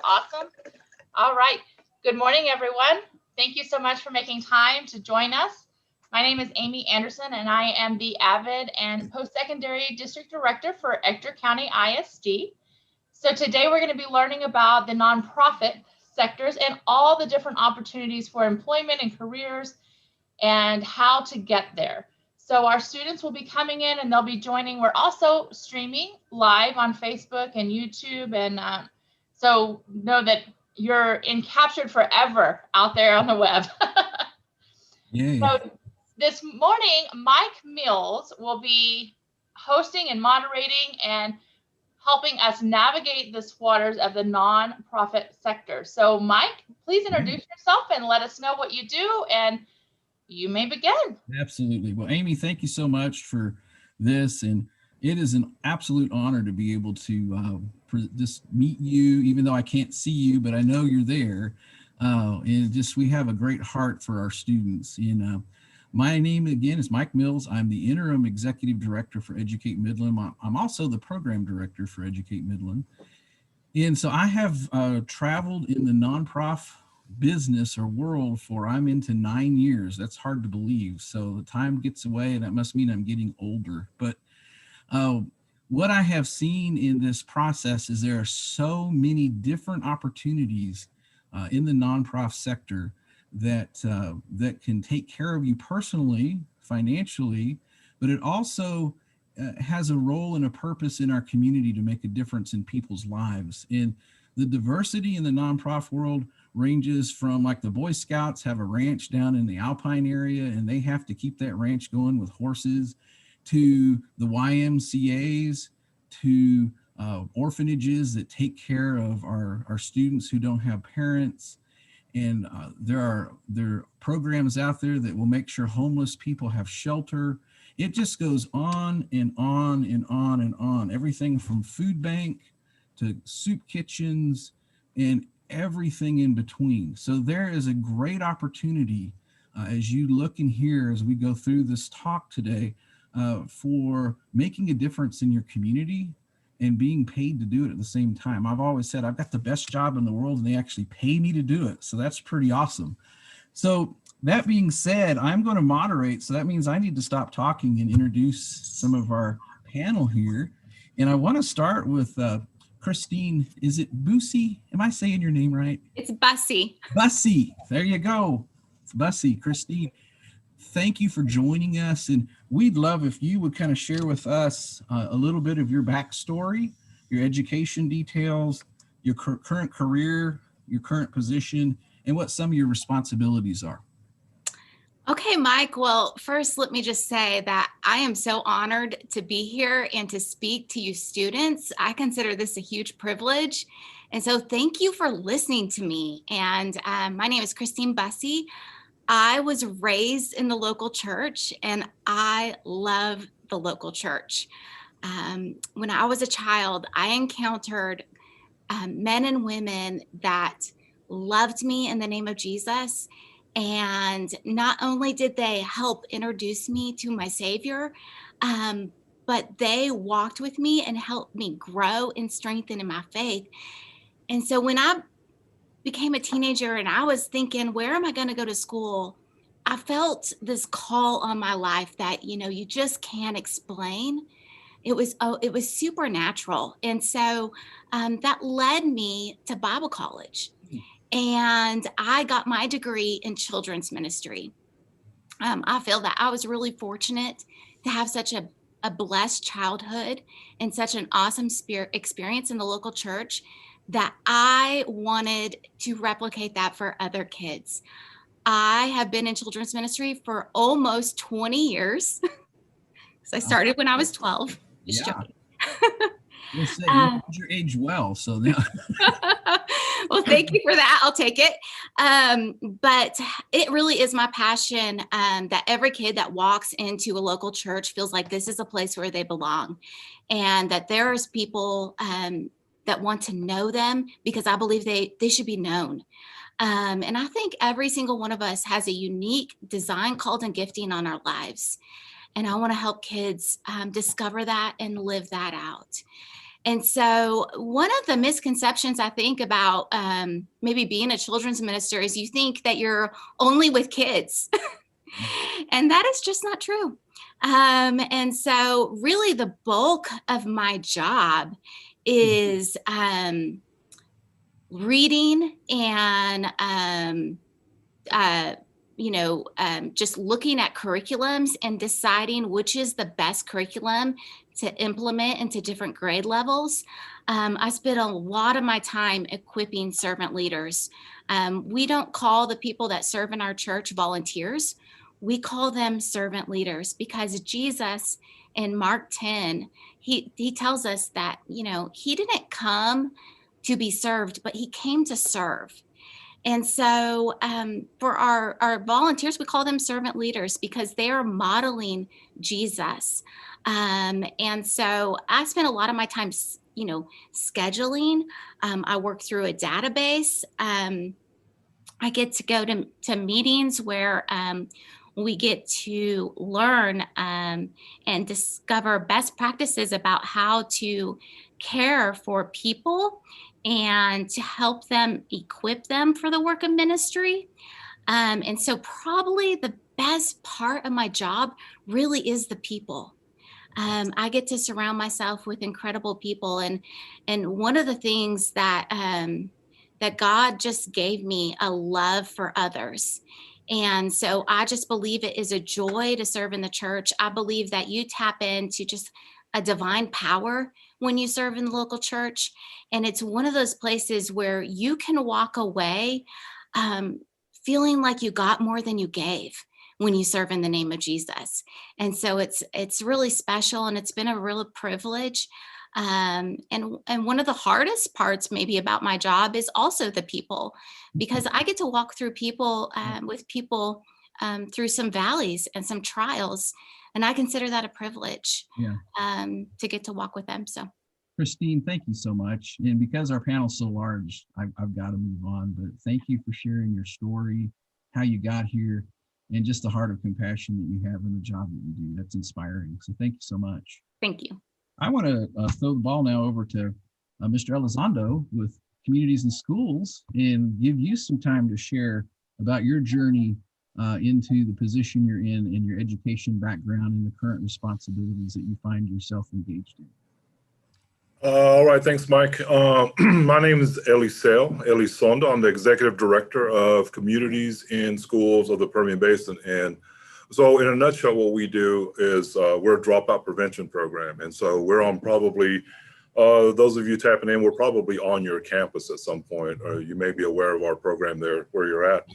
awesome. All right. Good morning, everyone. Thank you so much for making time to join us. My name is Amy Anderson, and I am the Avid and Post-Secondary District Director for Ector County ISD. So today we're going to be learning about the nonprofit sectors and all the different opportunities for employment and careers and how to get there. So our students will be coming in and they'll be joining. We're also streaming live on Facebook and YouTube. And so know that you're captured forever out there on the web. Yay. So this morning, Mike Mills will be hosting and moderating and helping us navigate the waters of the nonprofit sector. So Mike, please introduce yourself and let us know what you do, and you may begin. Absolutely. Well, Amy, thank you so much for this. And it is an absolute honor to be able to just meet you, even though I can't see you, but I know you're there. And just, we have a great heart for our students. And my name again is Mike Mills. I'm the interim executive director for Educate Midland. I'm also the program director for Educate Midland. And so I have traveled in the nonprofit business or world for I'm into 9 years. That's hard to believe. So the time gets away, and that must mean I'm getting older. But what I have seen in this process is there are so many different opportunities in the nonprofit sector that that can take care of you personally, financially, but it also has a role and a purpose in our community to make a difference in people's lives. And the diversity in the nonprofit world ranges from, like, the Boy Scouts have a ranch down in the Alpine area and they have to keep that ranch going with horses, to the YMCAs, to orphanages that take care of our students who don't have parents. And there are programs out there that will make sure homeless people have shelter. It just goes on and on and on and on. Everything from food bank to soup kitchens and everything in between. So there is a great opportunity as you look in here, as we go through this talk today, for making a difference in your community and being paid to do it at the same time. I've always said I've got the best job in the world and they actually pay me to do it. So that's pretty awesome. So that being said, I'm going to moderate. So that means I need to stop talking and introduce some of our panel here. And I want to start with Kristine. Is it Busse? Am I saying your name right? It's Busse. Busse. There you go. It's Busse. Kristine, thank you for joining us. And we'd love if you would kind of share with us a little bit of your backstory, your education details, your current career, your current position, and what some of your responsibilities are. Okay, Mike. Well, first, let me just say that I am so honored to be here and to speak to you students. I consider this a huge privilege. And so thank you for listening to me. And my name is Kristine Busse. I was raised in the local church and I love the local church. When I was a child, I encountered men and women that loved me in the name of Jesus. And not only did they help introduce me to my Savior, but they walked with me and helped me grow and strengthen in my faith. And so when I became a teenager and I was thinking, where am I going to go to school? I felt this call on my life that, you just can't explain. It was supernatural. And so that led me to Bible college. And I got my degree in children's ministry. I feel that I was really fortunate to have such a blessed childhood and such an awesome experience in the local church that I wanted to replicate that for other kids. I have been in children's ministry for almost 20 years. So I started when I was 12. Just joking. You said your age well, so now. Well, thank you for that. I'll take it. But it really is my passion that every kid that walks into a local church feels like this is a place where they belong, and that there's people that want to know them because I believe they should be known. And I think every single one of us has a unique design, called, and gifting on our lives. And I want to help kids discover that and live that out. And so one of the misconceptions I think about maybe being a children's minister is you think that you're only with kids. And that is just not true. And so really the bulk of my job is reading and just looking at curriculums and deciding which is the best curriculum to implement into different grade levels. I spend a lot of my time equipping servant leaders. We don't call the people that serve in our church volunteers. We call them servant leaders because Jesus in Mark 10, he tells us that, he didn't come to be served, but he came to serve. And so for our volunteers, we call them servant leaders because they are modeling Jesus. And so I spend a lot of my time, scheduling. I work through a database. I get to go to meetings where we get to learn and discover best practices about how to care for people and to help them, equip them for the work of ministry. And so probably the best part of my job really is the people. I get to surround myself with incredible people. And one of the things that God just gave me a love for others. And so I just believe it is a joy to serve in the church. I believe that you tap into just a divine power when you serve in the local church. And it's one of those places where you can walk away feeling like you got more than you gave when you serve in the name of Jesus. And so it's really special, and it's been a real privilege. And one of the hardest parts maybe about my job is also the people, because I get to walk through people with people through some valleys and some trials. And I consider that a privilege to get to walk with them. So, Kristine, thank you so much. And because our panel's so large, I've got to move on. But thank you for sharing your story, how you got here, and just the heart of compassion that you have in the job that you do. That's inspiring. So thank you so much. Thank you. I want to throw the ball now over to Mr. Elizondo with Communities and Schools and give you some time to share about your journey into the position you're in and your education background and the current responsibilities that you find yourself engaged in. All right, thanks, Mike. My name is Elizondo. I'm the Executive Director of Communities and Schools of the Permian Basin. And so in a nutshell, what we do is we're a dropout prevention program. And so we're on probably, those of you tapping in, we're probably on your campus at some point, or you may be aware of our program there where you're at.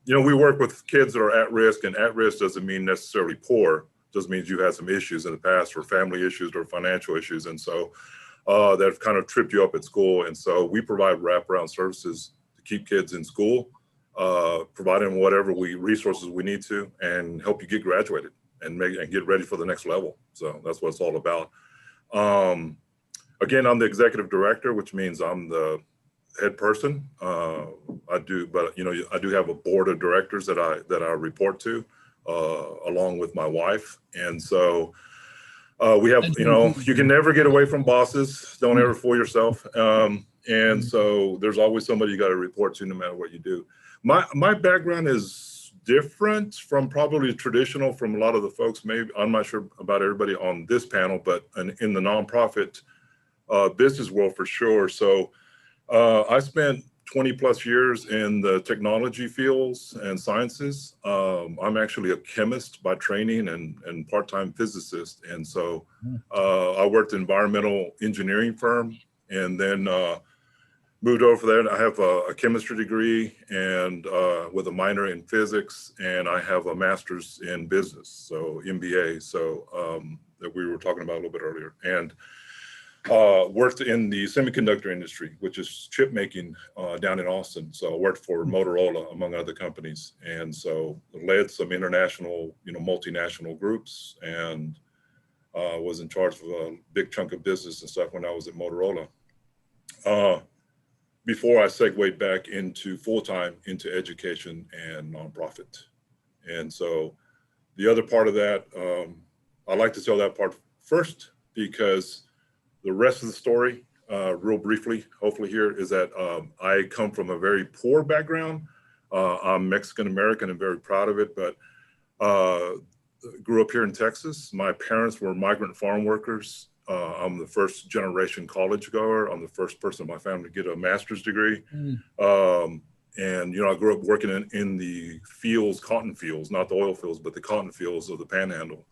We work with kids that are at risk, and at risk doesn't mean necessarily poor. Just means you had some issues in the past, or family issues or financial issues. And so that have kind of tripped you up at school. And so we provide wraparound services to keep kids in school, providing whatever resources we need to, and help you get graduated and get ready for the next level. So that's what it's all about. Again, I'm the executive director, which means I'm the head person. I do have a board of directors that I report to, along with my wife. And so we have, you can never get away from bosses. Don't ever fool yourself. And so there's always somebody you got to report to no matter what you do. My background is different from probably traditional from a lot of the folks. Maybe I'm not sure about everybody on this panel, but in the nonprofit business world for sure. So I spent 20 plus years in the technology fields and sciences. I'm actually a chemist by training and part-time physicist. And so I worked in environmental engineering firm, and then moved over there. I have a chemistry degree and with a minor in physics, and I have a master's in business, so MBA, so that we were talking about a little bit earlier. And worked in the semiconductor industry, which is chip making down in Austin. So I worked for Motorola, among other companies. And so led some international, multinational groups, and was in charge of a big chunk of business and stuff when I was at Motorola. Before I segued back into full-time into education and nonprofit. And so the other part of that, I like to tell that part first, because the rest of the story, real briefly, hopefully here, is that I come from a very poor background. I'm Mexican American and very proud of it, but grew up here in Texas. My parents were migrant farm workers. I'm the first generation college goer. I'm the first person in my family to get a master's degree. And, I grew up working in the fields, cotton fields, not the oil fields, but the cotton fields of the Panhandle.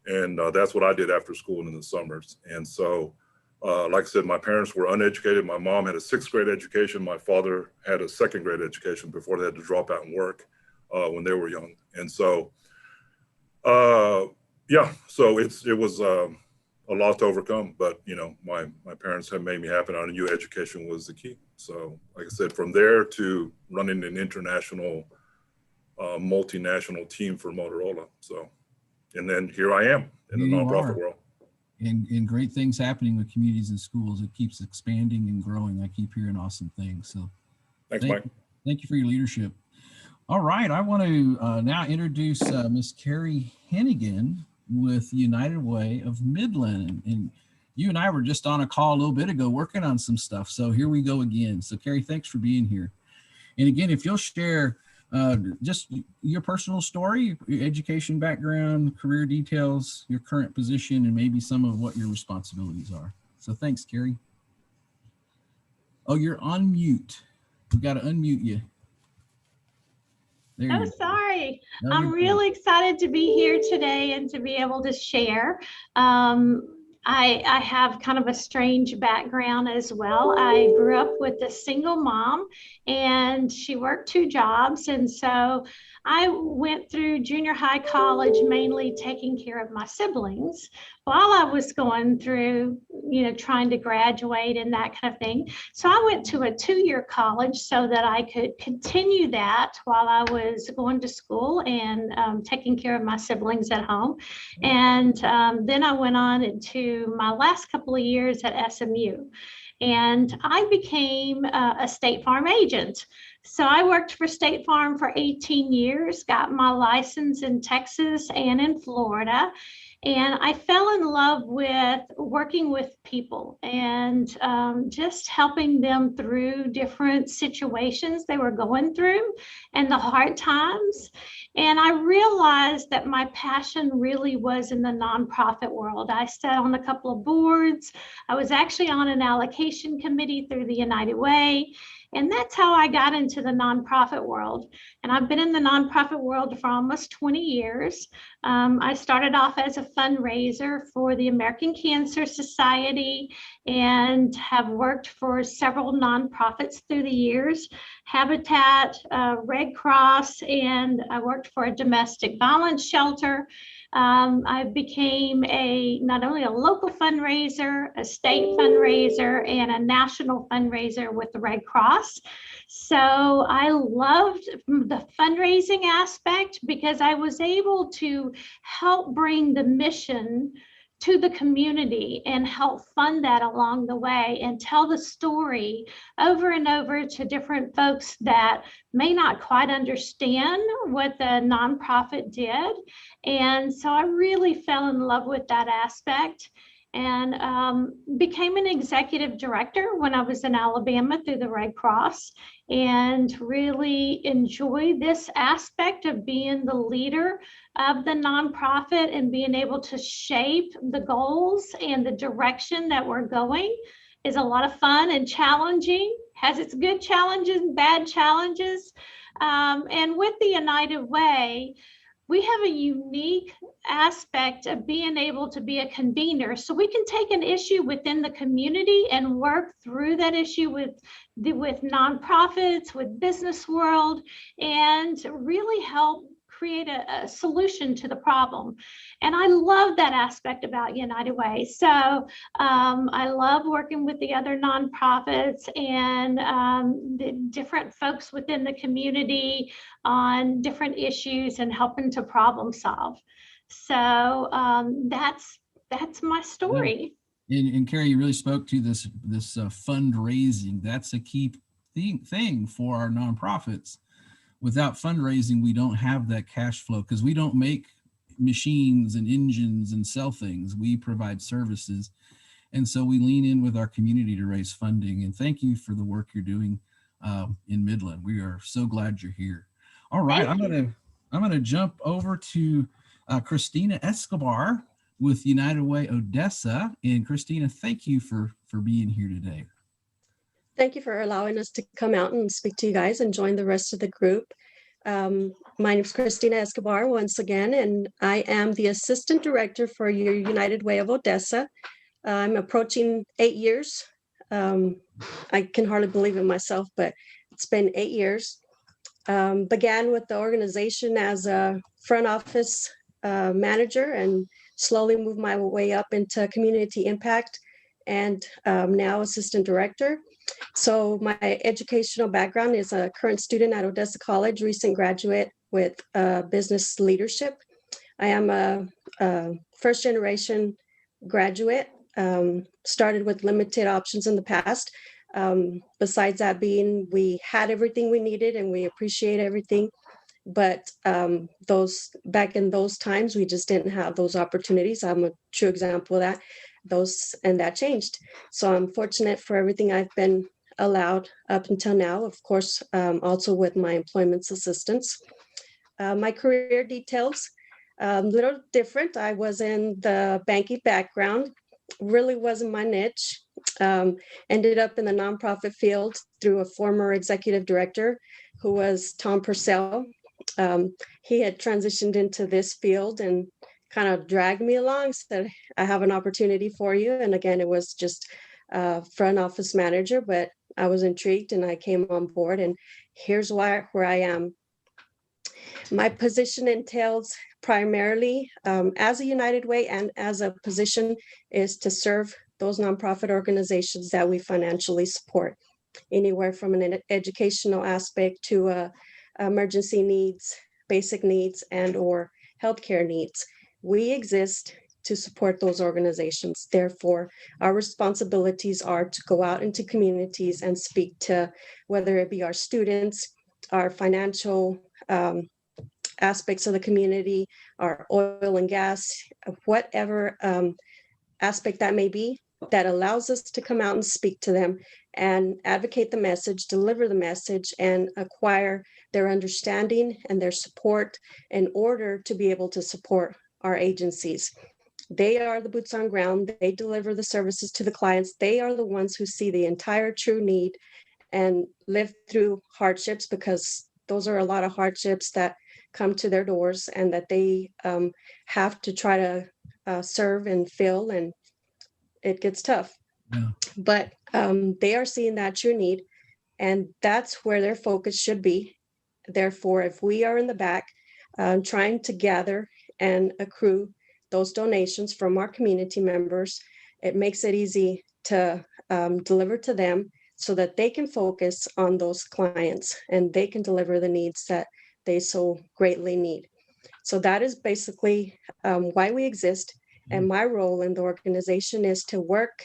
And that's what I did after school and in the summers. And so, like I said, my parents were uneducated. My mom had a 6th grade education. My father had a 2nd grade education before they had to drop out and work when they were young. And so, so it was a lot to overcome, but my parents have made me happy. I knew education was the key. So like I said, from there to running an international, multinational team for Motorola. So, and then here I am in the nonprofit world. And great things happening with communities and schools. It keeps expanding and growing. I keep hearing awesome things. So thanks, Mike. Thank you for your leadership. All right, I want to now introduce Miss Kari Hennagin with United Way of Midland. And you and I were just on a call a little bit ago working on some stuff. So here we go again. So Kari, thanks for being here. And again, if you'll share just your personal story, your education background, career details, your current position, and maybe some of what your responsibilities are. So thanks, Kari. Oh, you're on mute. We've got to unmute you. Oh, sorry. I'm really excited to be here today and to be able to share. I have kind of a strange background as well. I grew up with a single mom and she worked 2 jobs. And so I went through junior high, college, mainly taking care of my siblings while I was going through, trying to graduate and that kind of thing. So I went to a 2-year college so that I could continue that while I was going to school and taking care of my siblings at home. And then I went on into my last couple of years at SMU. And I became a State Farm agent. So I worked for State Farm for 18 years, got my license in Texas and in Florida. And I fell in love with working with people and just helping them through different situations they were going through and the hard times. And I realized that my passion really was in the nonprofit world. I sat on a couple of boards. I was actually on an allocation committee through the United Way. And that's how I got into the nonprofit world. And I've been in the nonprofit world for almost 20 years. I started off as a fundraiser for the American Cancer Society and have worked for several nonprofits through the years, Habitat, Red Cross, and I worked for a domestic violence shelter. I became not only a local fundraiser, a state fundraiser, and a national fundraiser with the Red Cross. So I loved the fundraising aspect because I was able to help bring the mission to the community and help fund that along the way and tell the story over and over to different folks that may not quite understand what the nonprofit did. And so I really fell in love with that aspect and became an executive director when I was in Alabama through the Red Cross, and really enjoy this aspect of being the leader of the nonprofit and being able to shape the goals and the direction that we're going is a lot of fun and challenging, has its good challenges and bad challenges. And with the United Way, we have a unique aspect of being able to be a convener. So we can take an issue within the community and work through that issue with nonprofits, with business world, and really help create a solution to the problem. And I love that aspect about United Way. So I love working with the other nonprofits and the different folks within the community on different issues and helping to problem solve. So that's my story. And Kari, you really spoke to this fundraising. That's a key thing for our nonprofits. Without fundraising, we don't have that cash flow because we don't make machines and engines and sell things. We provide services. And so we lean in with our community to raise funding. And thank you for the work you're doing in Midland. We are so glad you're here. All right, I'm gonna jump over to Kristine Escobar with United Way Odessa. And Kristine, thank you for being here today. Thank you for allowing us to come out and speak to you guys and join the rest of the group. My name is Kristine Escobar once again, and I am the Assistant Director for your United Way of Odessa. I'm approaching 8 years. I can hardly believe it myself, but it's been 8 years. Began with the organization as a front office manager and slowly moved my way up into community impact and now assistant director. So my educational background is a current student at Odessa College, recent graduate with business leadership. I am a first generation graduate, started with limited options in the past. Besides that being, we had everything we needed and we appreciate everything. But back in those times, we just didn't have those opportunities. I'm a true example of that. That changed. So I'm fortunate for everything I've been allowed up until now, of course, also with my employment assistance. My career details, a little different. I was in the banking background, really wasn't my niche. Ended up in the nonprofit field through a former executive director who was Tom Purcell. He had transitioned into this field and kind of dragged me along, said, I have an opportunity for you. And again, it was just front office manager, but I was intrigued and I came on board, and here's where I am. My position entails primarily as a United Way and as a position is to serve those nonprofit organizations that we financially support, anywhere from an educational aspect to emergency needs, basic needs, and or healthcare needs. We exist to support those organizations. Therefore, our responsibilities are to go out into communities and speak to, whether it be our students, our financial aspects of the community, our oil and gas, whatever aspect that may be, that allows us to come out and speak to them and advocate the message, deliver the message, and acquire their understanding and their support in order to be able to support our agencies. They are the boots on ground. They deliver the services to the clients. They are the ones who see the entire true need and live through hardships, because those are a lot of hardships that come to their doors and that they have to try to serve and fill, and it gets tough. Yeah. But they are seeing that true need, and that's where their focus should be. Therefore, if we are in the back trying to gather and accrue those donations from our community members, it makes it easy to deliver to them so that they can focus on those clients and they can deliver the needs that they so greatly need. So that is basically why we exist. And my role in the organization is to work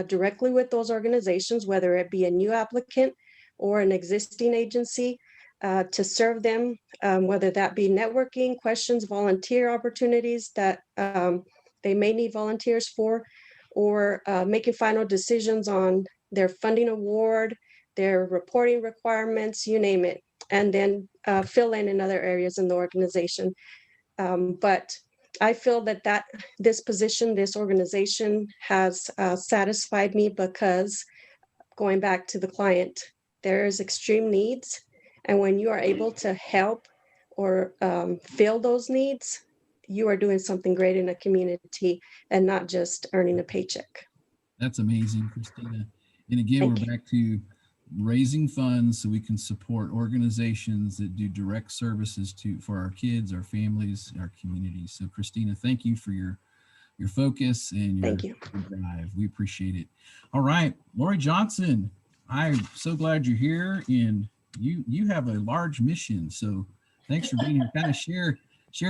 directly with those organizations, whether it be a new applicant or an existing agency, to serve them, whether that be networking, questions, volunteer opportunities that they may need volunteers for, or making final decisions on their funding award, their reporting requirements, you name it, and then fill in other areas in the organization. But I feel that this position, this organization has satisfied me, because going back to the client, there's extreme needs. And when you are able to help or fill those needs, you are doing something great in a community and not just earning a paycheck. That's amazing, Kristine. And again, we're back to raising funds so we can support organizations that do direct services for our kids, our families, our communities. So Kristine, thank you for your focus and your drive. We appreciate it. All right, Laurie Johnson, I'm so glad you're here, and you have a large mission. So thanks for being here. Kind of share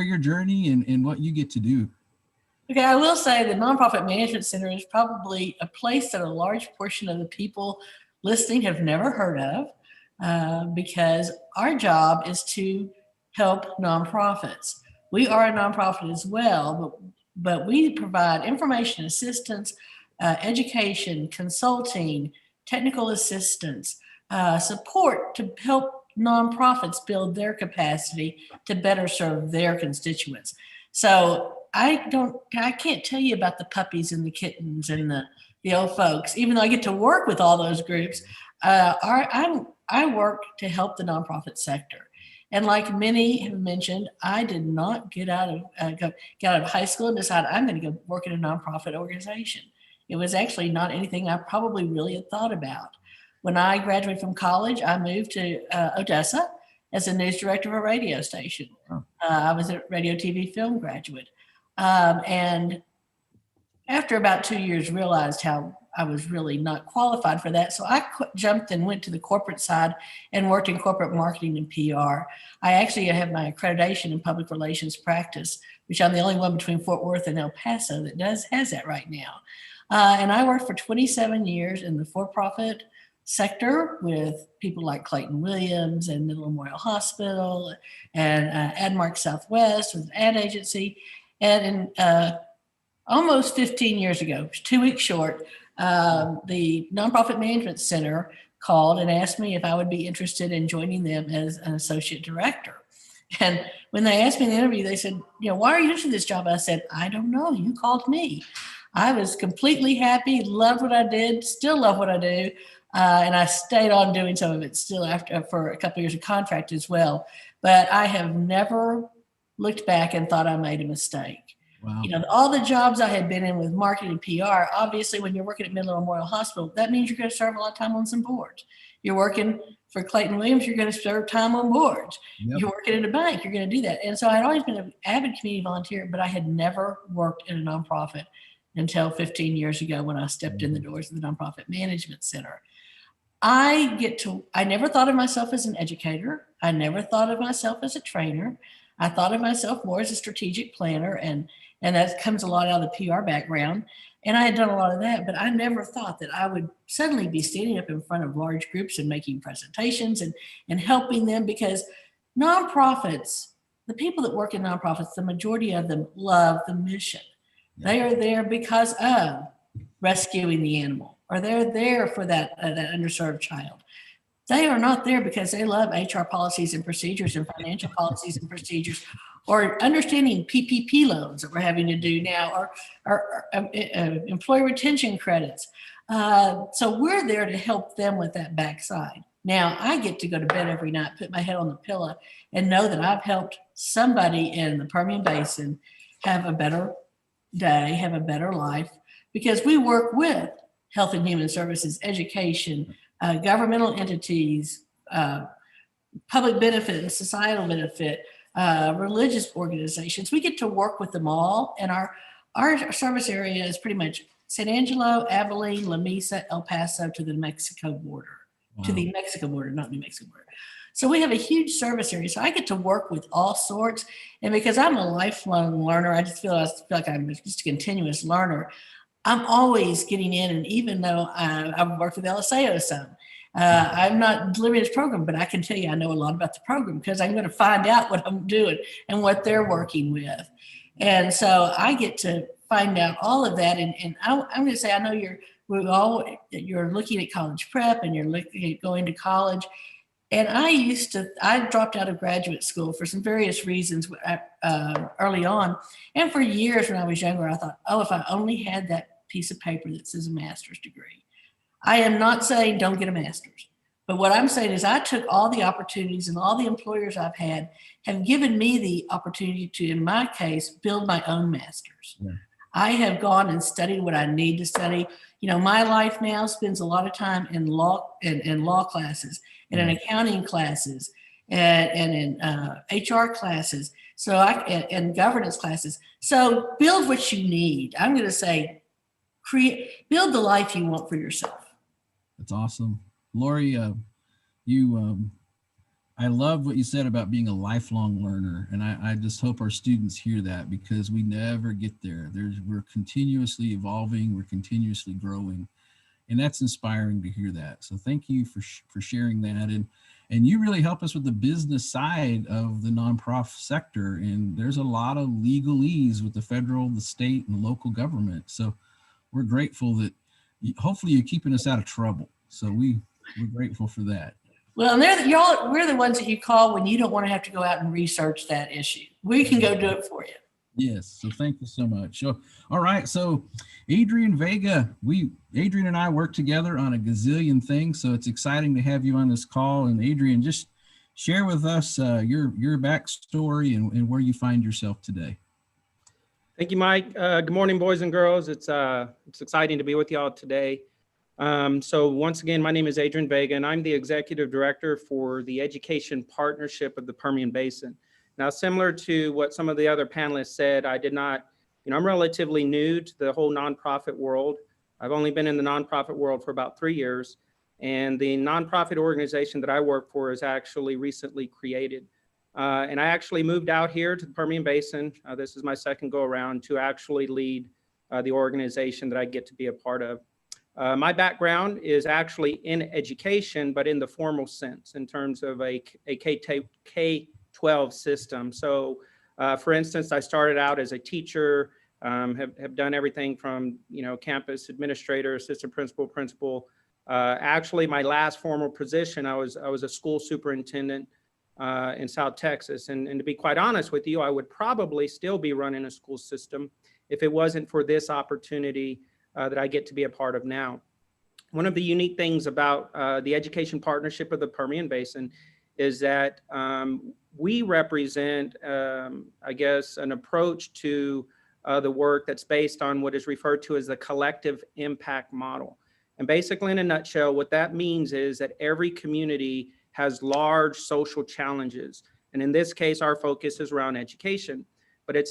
your journey and what you get to do. Okay, I will say the Nonprofit Management Center is probably a place that a large portion of the people listening have never heard of, because our job is to help nonprofits. We are a nonprofit as well, but we provide information assistance, education, consulting, technical assistance, support to help nonprofits build their capacity to better serve their constituents. So I can't tell you about the puppies and the kittens and the old folks, even though I get to work with all those groups. I work to help the nonprofit sector. And like many have mentioned, I did not get out of high school and decide I'm going to go work in a nonprofit organization. It was actually not anything I probably really had thought about. When I graduated from college, I moved to Odessa as a news director of a radio station. I was a radio, TV, film graduate. And after about 2 years, realized how I was really not qualified for that. So I jumped and went to the corporate side and worked in corporate marketing and PR. I actually have my accreditation in public relations practice, which I'm the only one between Fort Worth and El Paso that has that right now. And I worked for 27 years in the for-profit sector with people like Clayton Williams and Midland Memorial Hospital and AdMark Southwest with an ad agency. And in almost 15 years ago, 2 weeks short, the Nonprofit Management Center called and asked me if I would be interested in joining them as an associate director. And when they asked me in the interview, they said, why are you interested in this job? I said, I don't know. You called me. I was completely happy, loved what I did, still love what I do. And I stayed on doing some of it still for a couple of years of contract as well. But I have never looked back and thought I made a mistake. Wow. All the jobs I had been in with marketing and PR, obviously when you're working at Midland Memorial Hospital, that means you're going to serve a lot of time on some boards. You're working for Clayton Williams, you're going to serve time on boards. Yep. You're working at a bank, you're going to do that. And so I'd always been an avid community volunteer, but I had never worked in a nonprofit until 15 years ago when I stepped in the doors of the Nonprofit Management Center. I never thought of myself as an educator. I never thought of myself as a trainer. I thought of myself more as a strategic planner, and that comes a lot out of the PR background. And I had done a lot of that, but I never thought that I would suddenly be standing up in front of large groups and making presentations and helping them, because nonprofits, the people that work in nonprofits, the majority of them love the mission. They are there because of rescuing the animal, or they're there for that underserved child. They are not there because they love HR policies and procedures and financial policies and procedures, or understanding PPP loans that we're having to do now, or employee retention credits. So we're there to help them with that backside. Now I get to go to bed every night, put my head on the pillow, and know that I've helped somebody in the Permian Basin have a better day, have a better life, because we work with Health and Human Services, education, governmental entities, public benefit and societal benefit, religious organizations. We get to work with them all. And our service area is pretty much San Angelo, Abilene, La Mesa, El Paso to the Mexico border. Wow. To the Mexico border, not New Mexico border. So we have a huge service area. So I get to work with all sorts. And because I'm a lifelong learner, I feel like I'm just a continuous learner. I'm always getting in. And even though I've worked with LSAO some, I'm not delivering this program, but I can tell you I know a lot about the program because I'm going to find out what I'm doing and what they're working with. And so I get to find out all of that. And I'm going to say, I know you're looking at college prep and you're looking at going to college. And I dropped out of graduate school for some various reasons early on. And for years when I was younger, I thought, if I only had that piece of paper that says a master's degree. I am not saying don't get a master's, but what I'm saying is I took all the opportunities, and all the employers I've had have given me the opportunity to, in my case, build my own master's. Yeah. I have gone and studied what I need to study. My life now spends a lot of time in law classes and in accounting classes and in HR classes. And governance classes. So build what you need. I'm going to say, build the life you want for yourself. That's awesome. Laurie, I love what you said about being a lifelong learner. And I just hope our students hear that, because we never get there. We're continuously evolving. We're continuously growing. And that's inspiring to hear that. So thank you for sharing that. And you really help us with the business side of the nonprofit sector. And there's a lot of legalese with the federal, the state, and the local government. So we're grateful that hopefully you're keeping us out of trouble. So we're grateful for that. Well, and we're the ones that you call when you don't want to have to go out and research that issue. We can go do it for you. Yes, so thank you so much. So, all right, so Adrian, Vega, Adrian and I work together on a gazillion things, so it's exciting to have you on this call. And Adrian, just share with us your backstory and where you find yourself today. Thank you, Mike. Good morning, boys and girls. It's exciting to be with y'all today. So once again, my name is Adrian Vega, and I'm the Executive Director for the Education Partnership of the Permian Basin. Now, similar to what some of the other panelists said, I'm relatively new to the whole nonprofit world. I've only been in the nonprofit world for about 3 years, and the nonprofit organization that I work for is actually recently created. And I actually moved out here to the Permian Basin. This is my second go around to actually lead the organization that I get to be a part of. My background is actually in education, but in the formal sense, in terms of a K-12 system. So, for instance, I started out as a teacher, have done everything from, campus administrator, assistant principal. Actually, my last formal position, I was a school superintendent in South Texas. And to be quite honest with you, I would probably still be running a school system if it wasn't for this opportunity that I get to be a part of now. One of the unique things about the Education Partnership of the Permian Basin is that we represent, an approach to the work that's based on what is referred to as the collective impact model. And basically, in a nutshell, what that means is that every community has large social challenges. And in this case, our focus is around education. But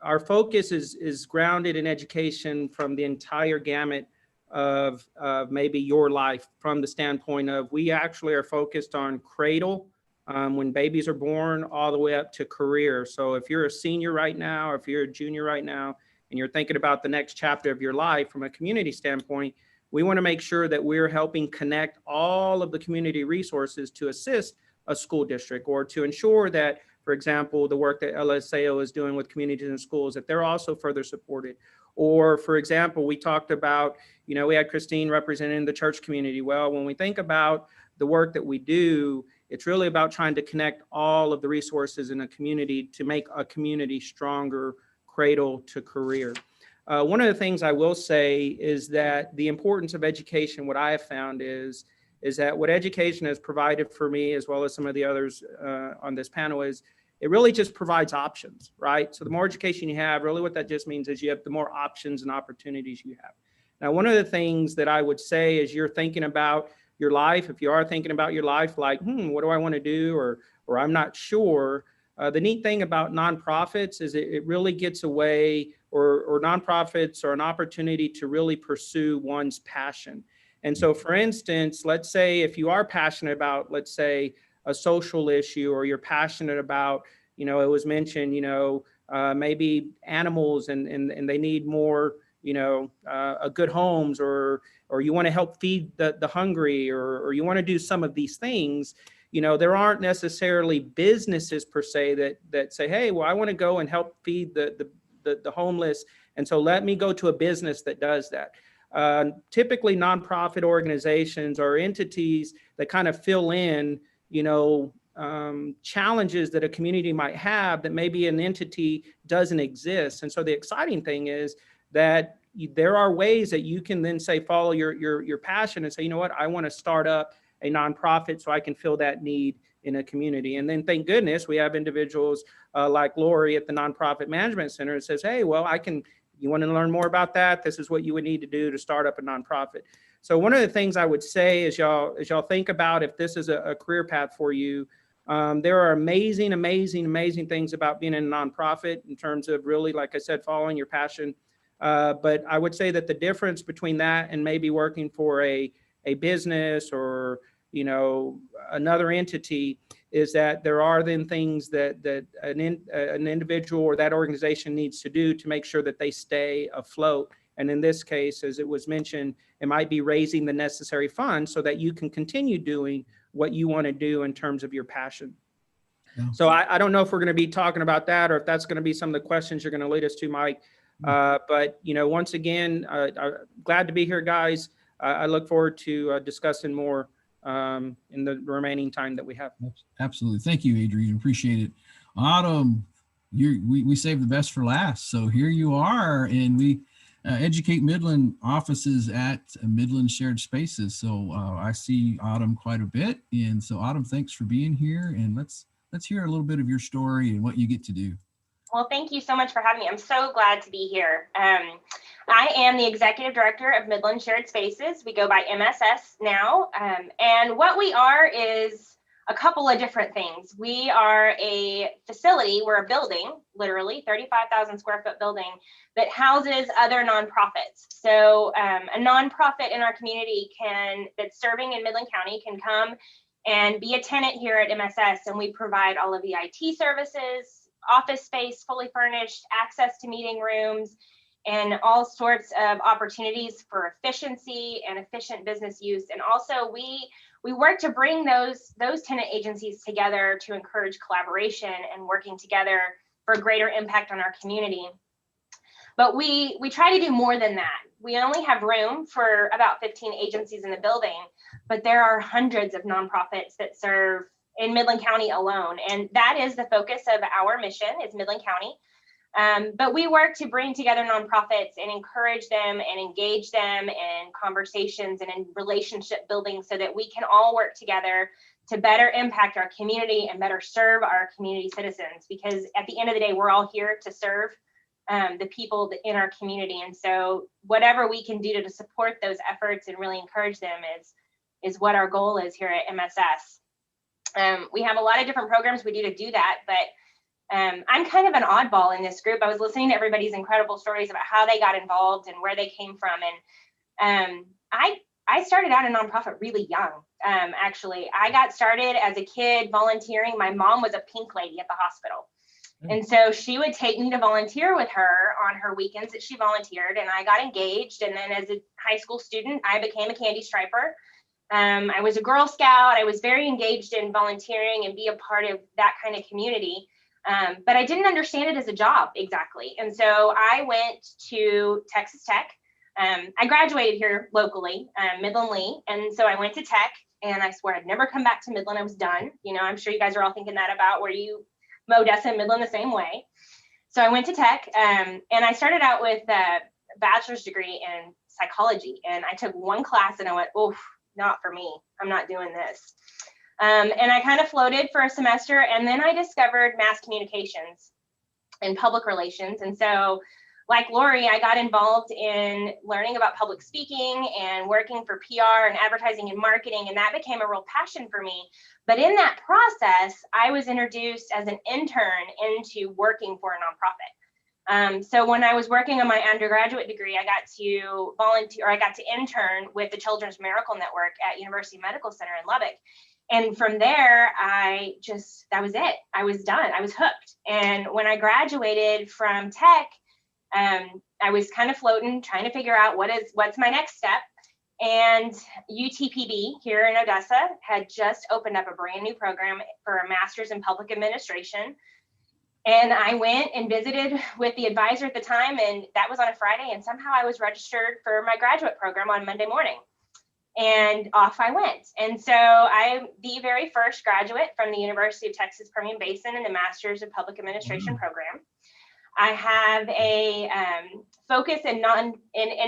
our focus is grounded in education from the entire gamut of maybe your life, from the standpoint of we actually are focused on cradle when babies are born all the way up to career. So if you're a senior right now, or if you're a junior right now, and you're thinking about the next chapter of your life from a community standpoint, we want to make sure that we're helping connect all of the community resources to assist a school district, or to ensure that, for example, the work that LSAO is doing with communities and schools, that they're also further supported. Or, for example, we talked about, we had Kristine representing the church community. Well, when we think about the work that we do, it's really about trying to connect all of the resources in a community to make a community stronger, cradle to career. One of the things I will say is that the importance of education, what I have found is that what education has provided for me, as well as some of the others on this panel, is it really just provides options, right? So the more education you have, really what that just means is you have the more options and opportunities you have. Now, one of the things that I would say is you're thinking about your life, if you are thinking about your life, like, what do I want to do? Or I'm not sure. The neat thing about nonprofits is it really gets away, or nonprofits are an opportunity to really pursue one's passion. And so, for instance, let's say if you are passionate about, let's say, a social issue, or you're passionate about, it was mentioned, maybe animals and they need more, a good homes, or you want to help feed the hungry, or you want to do some of these things. There aren't necessarily businesses per se that say, hey, well, I want to go and help feed the homeless, and so let me go to a business that does that. Typically, nonprofit organizations are entities that kind of fill in, challenges that a community might have that maybe an entity doesn't exist. And so the exciting thing is that there are ways that you can then say, follow your passion and say, you know what, I want to start up a nonprofit so I can fill that need in a community. And then thank goodness we have individuals like Laurie at the Nonprofit Management Center that says, hey, well, you want to learn more about that? This is what you would need to do to start up a nonprofit. So one of the things I would say is y'all think about if this is a career path for you, there are amazing things about being in a nonprofit in terms of really, like I said, following your passion. But I would say that the difference between that and maybe working for a business or, another entity is that there are then things that an individual or that organization needs to do to make sure that they stay afloat And in this case, as it was mentioned, it might be raising the necessary funds so that you can continue doing what you want to do in terms of your passion. Yeah. So I don't know if we're going to be talking about that or if that's going to be some of the questions you're going to lead us to, Mike. But, you know, once again, glad to be here, guys. I look forward to discussing more in the remaining time that we have. Absolutely. Thank you, Adrian. Appreciate it. Autumn, we saved the best for last. So here you are, and we educate Midland offices at Midland Shared Spaces. So I see Autumn quite a bit. And so Autumn, thanks for being here. And let's hear a little bit of your story and what you get to do. Well, thank you so much for having me. I'm so glad to be here. I am the executive director of Midland Shared Spaces. We go by MSS now. And what we are is a couple of different things. We are a facility, we're a building, literally 35,000 square foot building that houses other nonprofits. So a nonprofit in our community that's serving in Midland County can come and be a tenant here at MSS, and we provide all of the IT services, office space, fully furnished, access to meeting rooms, and all sorts of opportunities for efficiency and efficient business use. And also we work to bring those tenant agencies together to encourage collaboration and working together for greater impact on our community. But we try to do more than that. We only have room for about 15 agencies in the building, but there are hundreds of nonprofits that serve in Midland County alone. And that is the focus of our mission, is Midland County. But we work to bring together nonprofits and encourage them and engage them in conversations and in relationship building so that we can all work together to better impact our community and better serve our community citizens. Because at the end of the day, we're all here to serve the people in our community. And so whatever we can do to support those efforts and really encourage them is what our goal is here at MSS. We have a lot of different programs we do to do that, but I'm kind of an oddball in this group. I was listening to everybody's incredible stories about how they got involved and where they came from. And I started out in nonprofit really young. Actually, I got started as a kid volunteering. My mom was a pink lady at the hospital. And so she would take me to volunteer with her on her weekends that she volunteered, and I got engaged. And then as a high school student, I became a candy striper. I was a Girl Scout. I was very engaged in volunteering and be a part of that kind of community. But I didn't understand it as a job exactly. And so I went to Texas Tech. I graduated here locally, Midland Lee. And so I went to Tech, and I swear I'd never come back to Midland. I was done. You know, I'm sure you guys are all thinking that about where you Odessa and Midland the same way. So I went to Tech, and I started out with a bachelor's degree in psychology. And I took one class and I went, oof, not for me. I'm not doing this. And I kind of floated for a semester, and then I discovered mass communications and public relations. And so like Laurie, I got involved in learning about public speaking and working for PR and advertising and marketing, and that became a real passion for me. But in that process, I was introduced as an intern into working for a nonprofit. So when I was working on my undergraduate degree, I got to volunteer, or I got to intern with the Children's Miracle Network at University Medical Center in Lubbock. And from there, that was it. I was done. I was hooked. And when I graduated from Tech, I was kind of floating, trying to figure out what's my next step. And UTPB here in Odessa had just opened up a brand new program for a master's in public administration. And I went and visited with the advisor at the time, and that was on a Friday. And somehow I was registered for my graduate program on Monday morning. And off I went. And so I'm the very first graduate from the University of Texas Permian Basin in the Master's of Public Administration program. I have a focus in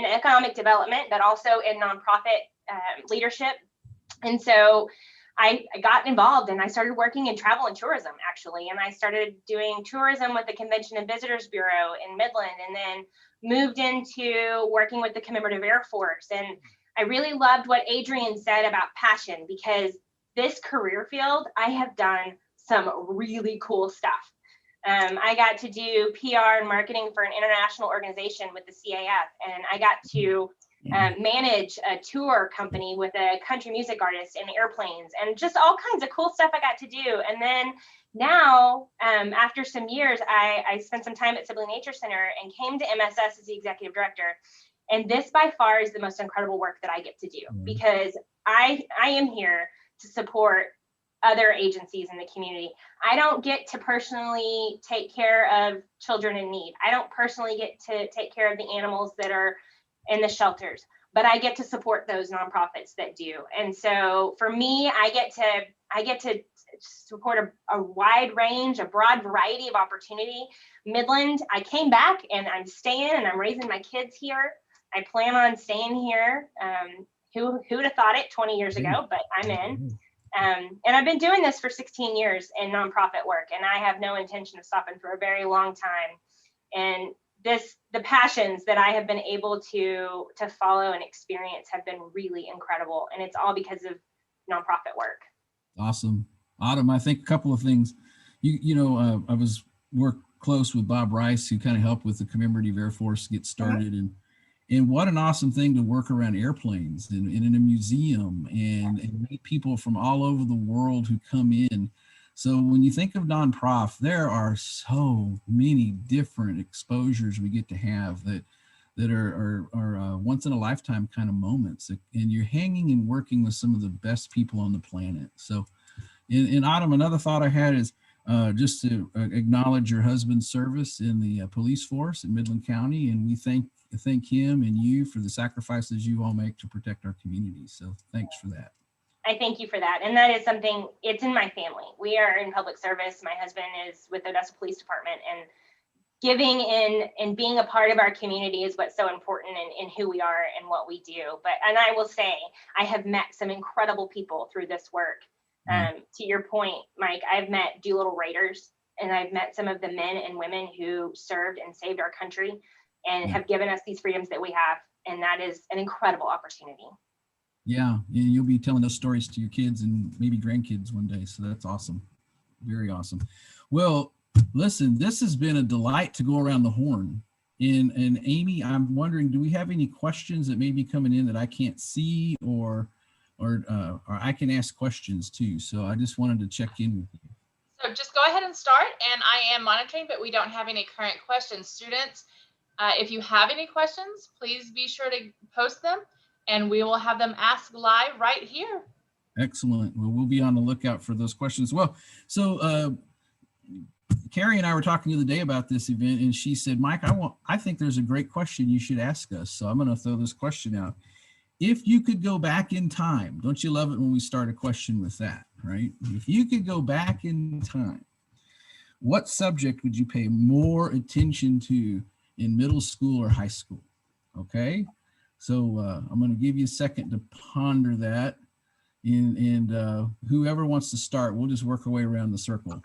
economic development, but also in nonprofit leadership. And so I got involved, and I started working in travel and tourism, actually. And I started doing tourism with the Convention and Visitors Bureau in Midland, and then moved into working with the Commemorative Air Force. And I really loved what Adrian said about passion, because this career field, I have done some really cool stuff. I got to do PR and marketing for an international organization with the CAF, and I got to manage a tour company with a country music artist in airplanes, and just all kinds of cool stuff I got to do. And then now, after some years, I spent some time at Sibley Nature Center and came to MSS as the executive director. And this by far is the most incredible work that I get to do, because I am here to support other agencies in the community. I don't get to personally take care of children in need. I don't personally get to take care of the animals that are in the shelters, but I get to support those nonprofits that do. And so for me, I get to support a wide range, a broad variety of opportunity. Midland, I came back and I'm staying and I'm raising my kids here. I plan on staying here. Who'd have thought it 20 years ago, but I'm in. And I've been doing this for 16 years in nonprofit work, and I have no intention of stopping for a very long time. And the passions that I have been able to follow and experience have been really incredible. And it's all because of nonprofit work. Awesome. Autumn, I think a couple of things. I was work close with Bob Rice, who kind of helped with the Commemorative Air Force get started. And what an awesome thing to work around airplanes and in a museum and meet people from all over the world who come in. So when you think of nonprofit, there are so many different exposures we get to have that are once in a lifetime kind of moments. And you're hanging and working with some of the best people on the planet. So in Autumn, another thought I had is just to acknowledge your husband's service in the police force in Midland County. And we thank him and you for the sacrifices you all make to protect our community. So thanks for that. I thank you for that. And that is something, it's in my family. We are in public service. My husband is with the Odessa Police Department, and giving in and being a part of our community is what's so important in who we are and what we do. And I will say, I have met some incredible people through this work. To your point, Mike, I've met Doolittle Raiders, and I've met some of the men and women who served and saved our country and have given us these freedoms that we have. And that is an incredible opportunity. Yeah, you'll be telling those stories to your kids and maybe grandkids one day. So that's awesome. Very awesome. Well, listen, this has been a delight to go around the horn. And Amy, I'm wondering, do we have any questions that may be coming in that I can't see, or I can ask questions too? So I just wanted to check in with you. So just go ahead and start, and I am monitoring, but we don't have any current questions. Students, if you have any questions, please be sure to post them, and we will have them asked live right here. Excellent. Well, we'll be on the lookout for those questions. Well, so Kari and I were talking the other day about this event, and she said, Mike, I think there's a great question you should ask us. So I'm going to throw this question out. If you could go back in time, don't you love it when we start a question with that, right? If you could go back in time, what subject would you pay more attention to in middle school or high school? Okay. So I'm going to give you a second to ponder that, and whoever wants to start, we'll just work our way around the circle.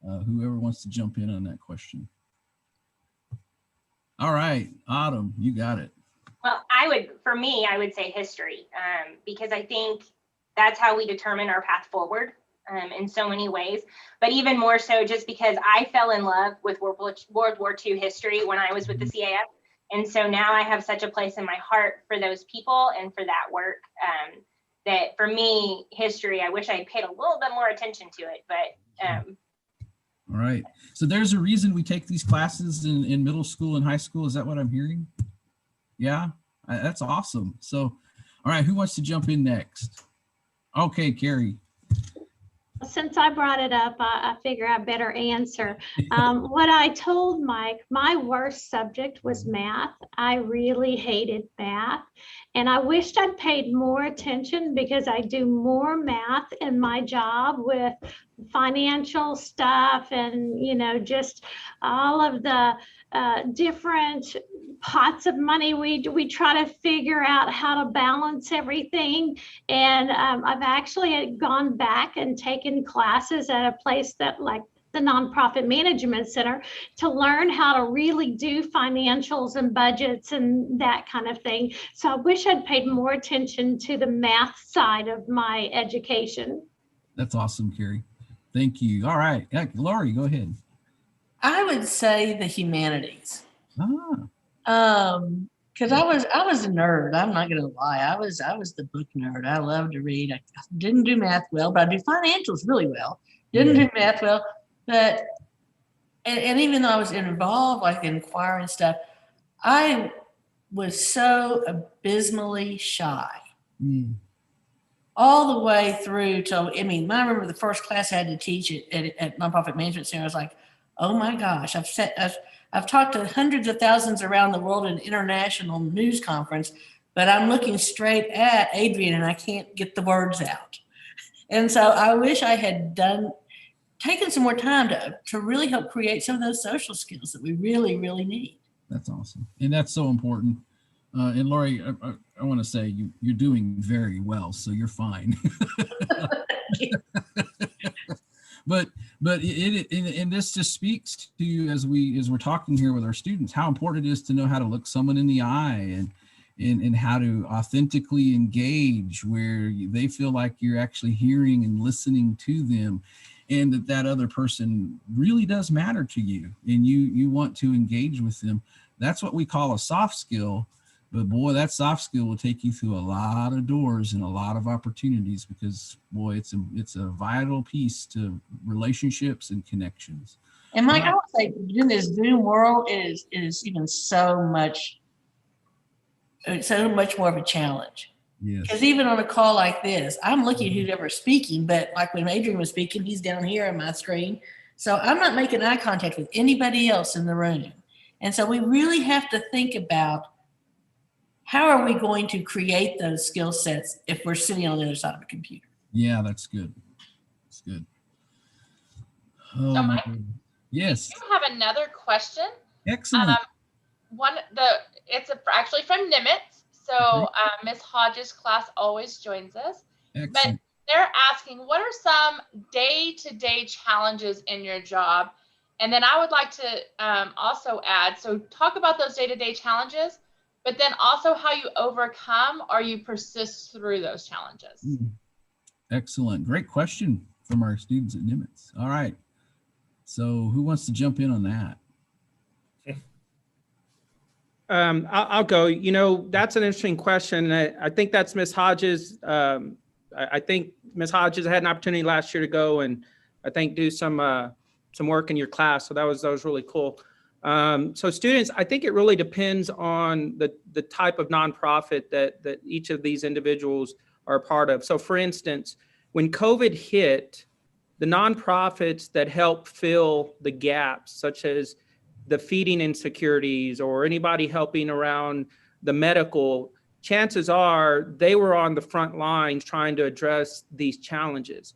Whoever wants to jump in on that question. All right, Autumn, you got it. Well, for me, I would say history, because I think that's how we determine our path forward in so many ways, but even more so just because I fell in love with World War II history when I was with the CAF. And so now I have such a place in my heart for those people and for that work, that for me, history, I wish I paid a little bit more attention to it, but. All right. So there's a reason we take these classes in middle school and high school. Is that what I'm hearing? Yeah, that's awesome. So, all right, who wants to jump in next? Okay, Kari. Since I brought it up, I figure I better answer. What I told Mike, my worst subject was math. I really hated math, and I wished I'd paid more attention because I do more math in my job with financial stuff and, just all of the different pots of money. We try to figure out how to balance everything. And I've actually gone back and taken classes at a place that like the Nonprofit Management Center to learn how to really do financials and budgets and that kind of thing. So I wish I'd paid more attention to the math side of my education. That's awesome, Kari. Thank you. All right, Laurie, go ahead. I would say the humanities. Because I was a nerd. I'm not going to lie. I was the book nerd. I love to read. I didn't do math well, but I do financials really well. Didn't do math well, but and even though I was involved like in choir and stuff, I was so abysmally shy. Mm. All the way through till, I mean, I remember the first class I had to teach at Nonprofit Management Center. I was like, oh my gosh, I've talked to hundreds of thousands around the world in an international news conference, but I'm looking straight at Adrian and I can't get the words out. And so I wish I had taken some more time to really help create some of those social skills that we really, really need. That's awesome. And that's so important. And Laurie, I want to say you're doing very well, so you're fine. but and this just speaks to, as we're talking here with our students, how important it is to know how to look someone in the eye and how to authentically engage where they feel like you're actually hearing and listening to them, and that other person really does matter to you and you want to engage with them. That's what we call a soft skill. But boy, that soft skill will take you through a lot of doors and a lot of opportunities, because boy, it's a vital piece to relationships and connections. And Mike, I would say in this Zoom world, it is even so much more of a challenge. Yes. Because even on a call like this, I'm looking at who's ever speaking, but like when Adrian was speaking, he's down here on my screen. So I'm not making eye contact with anybody else in the room. And so we really have to think about, how are we going to create those skill sets if we're sitting on the other side of a computer? Yeah, that's good. That's good. Oh, So Mike, yes. I have another question. Excellent. It's actually from Nimitz. So Ms. Hodges' class always joins us. Excellent. But they're asking, what are some day-to-day challenges in your job? And then I would like to also add, so talk about those day-to-day challenges, but then also how you overcome or you persist through those challenges. Excellent. Great question from our students at Nimitz. All right. So who wants to jump in on that? I'll go. You know, that's an interesting question. I think that's Ms. Hodges. I think Ms. Hodges had an opportunity last year to go and I think do some work in your class. So that was really cool. So students, I think it really depends on the type of nonprofit that each of these individuals are a part of. So for instance, when COVID hit, the nonprofits that help fill the gaps, such as the feeding insecurities or anybody helping around the medical, chances are they were on the front lines trying to address these challenges.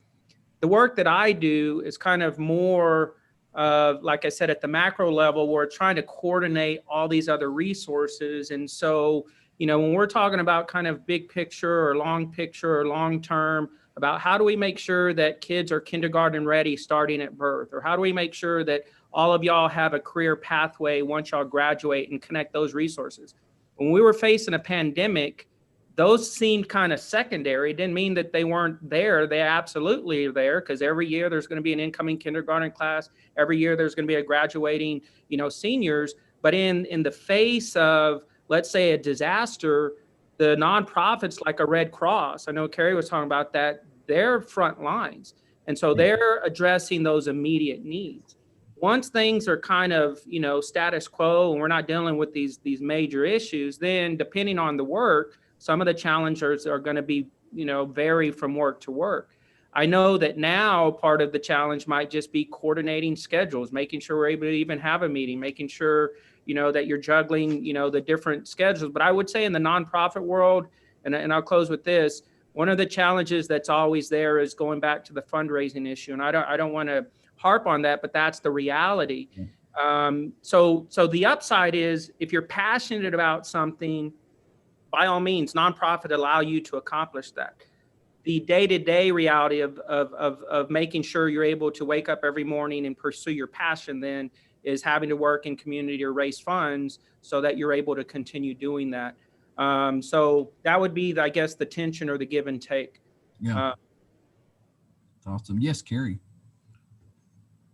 The work that I do is kind of more like I said, at the macro level, we're trying to coordinate all these other resources. And so, you know, when we're talking about kind of big picture or long picture or long term about how do we make sure that kids are kindergarten ready starting at birth, or how do we make sure that all of y'all have a career pathway once y'all graduate and connect those resources. When we were facing a pandemic, those seemed kind of secondary. It didn't mean that they weren't there. They absolutely are there, because every year there's going to be an incoming kindergarten class. Every year there's going to be a graduating, you know, seniors. But in the face of, let's say, a disaster, the nonprofits like a Red Cross, I know Kari was talking about that, they're front lines. And so they're addressing those immediate needs. Once things are kind of, you know, status quo and we're not dealing with these major issues, then depending on the work, some of the challengers are going to be, you know, vary from work to work. I know that now part of the challenge might just be coordinating schedules, making sure we're able to even have a meeting, making sure, you know, that you're juggling, you know, the different schedules. But I would say in the nonprofit world, and I'll close with this, one of the challenges that's always there is going back to the fundraising issue. And I don't want to harp on that, but that's the reality. So the upside is, if you're passionate about something, by all means, nonprofit allow you to accomplish that. The day-to-day reality of making sure you're able to wake up every morning and pursue your passion then is having to work in community or raise funds so that you're able to continue doing that. So that would be, I guess, the tension or the give and take. Yeah. Awesome. Yes, Kari.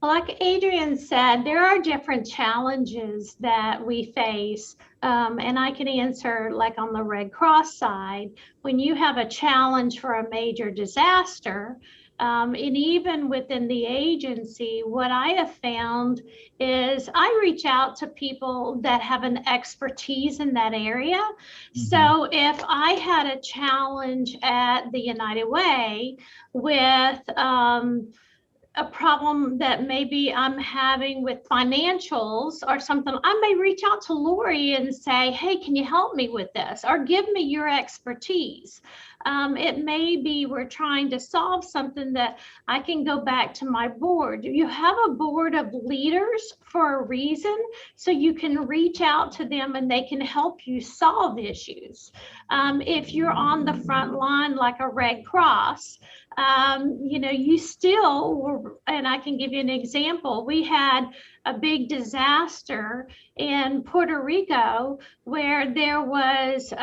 Like Adrian said, there are different challenges that we face. And I can answer, like on the Red Cross side, when you have a challenge for a major disaster, And even within the agency, what I have found is I reach out to people that have an expertise in that area. So if I had a challenge at the United Way with a problem that maybe I'm having with financials or something, I may reach out to Laurie and say, hey, can you help me with this? Or give me your expertise. It may be we're trying to solve something that I can go back to my board. You have a board of leaders for a reason, so you can reach out to them and they can help you solve issues. If you're on the front line like a Red Cross, you know, you still were, and I can give you an example. We had a big disaster in Puerto Rico where there was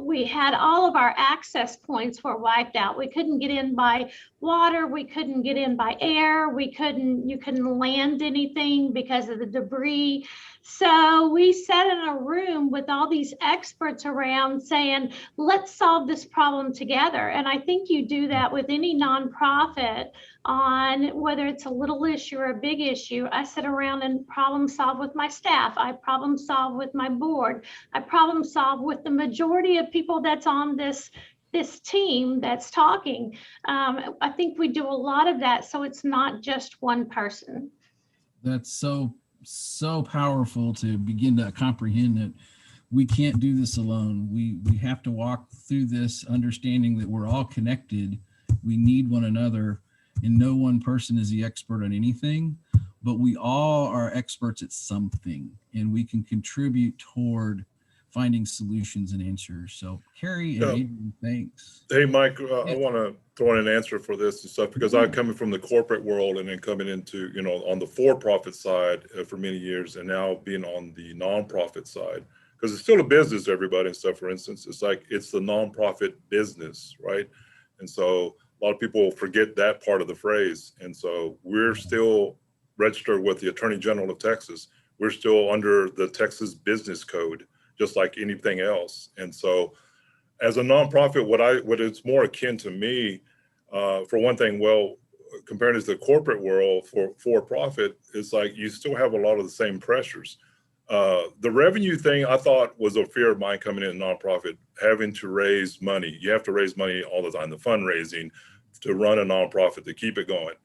we had all of our access points were wiped out. We couldn't get in by water. We couldn't get in by air. You couldn't land anything because of the debris. So we sat in a room with all these experts around saying, let's solve this problem together. And I think you do that with any nonprofit on whether it's a little issue or a big issue. I sit around and problem solve with my staff. I problem solve with my board. I problem solve with the majority of people that's on this team that's talking. I think we do a lot of that. So it's not just one person. That's so powerful to begin to comprehend that we can't do this alone. We have to walk through this understanding that we're all connected. We need one another, and no one person is the expert on anything, but we all are experts at something, and we can contribute toward finding solutions and answers. So Kari and Adrian, thanks. Hey, Mike, I want to throw in an answer for this and stuff, because I'm coming from the corporate world and then coming into, you know, on the for-profit side for many years, and now being on the nonprofit side, because it's still a business, everybody, and stuff. For instance, it's like, it's the nonprofit business, right? And so a lot of people forget that part of the phrase. And so we're still registered with the Attorney General of Texas. We're still under the Texas Business Code, just like anything else. And so as a nonprofit, what it's more akin to me, for one thing, well, compared to the corporate world for profit, it's like you still have a lot of the same pressures. The revenue thing, I thought, was a fear of mine coming in nonprofit, having to raise money. You have to raise money all the time, the fundraising to run a nonprofit, to keep it going.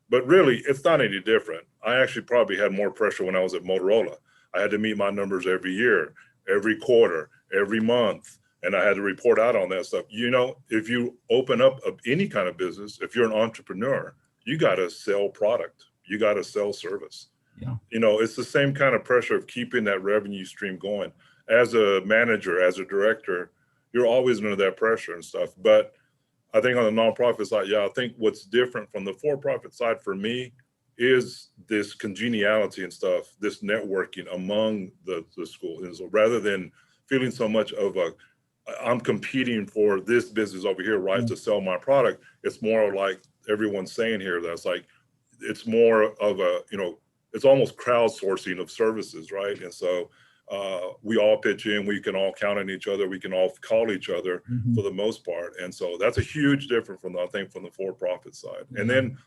But really, it's not any different. I actually probably had more pressure when I was at Motorola. I had to meet my numbers every year, every quarter, every month, and I had to report out on that stuff. You know, if you open up any kind of business, if you're an entrepreneur, you got to sell product, you got to sell service. Yeah. You know, it's the same kind of pressure of keeping that revenue stream going. As a manager, as a director, you're always under that pressure and stuff. But I think on the nonprofit side, yeah, I think what's different from the for-profit side for me is this congeniality and stuff, this networking among the school. And so rather than feeling so much of I'm competing for this business over here, right, to sell my product, it's more like everyone's saying here, that's like, it's more of a, you know, it's almost crowdsourcing of services, right? And so we all pitch in, we can all count on each other, we can all call each other for the most part. And so that's a huge difference from, I think, from the for-profit side. And then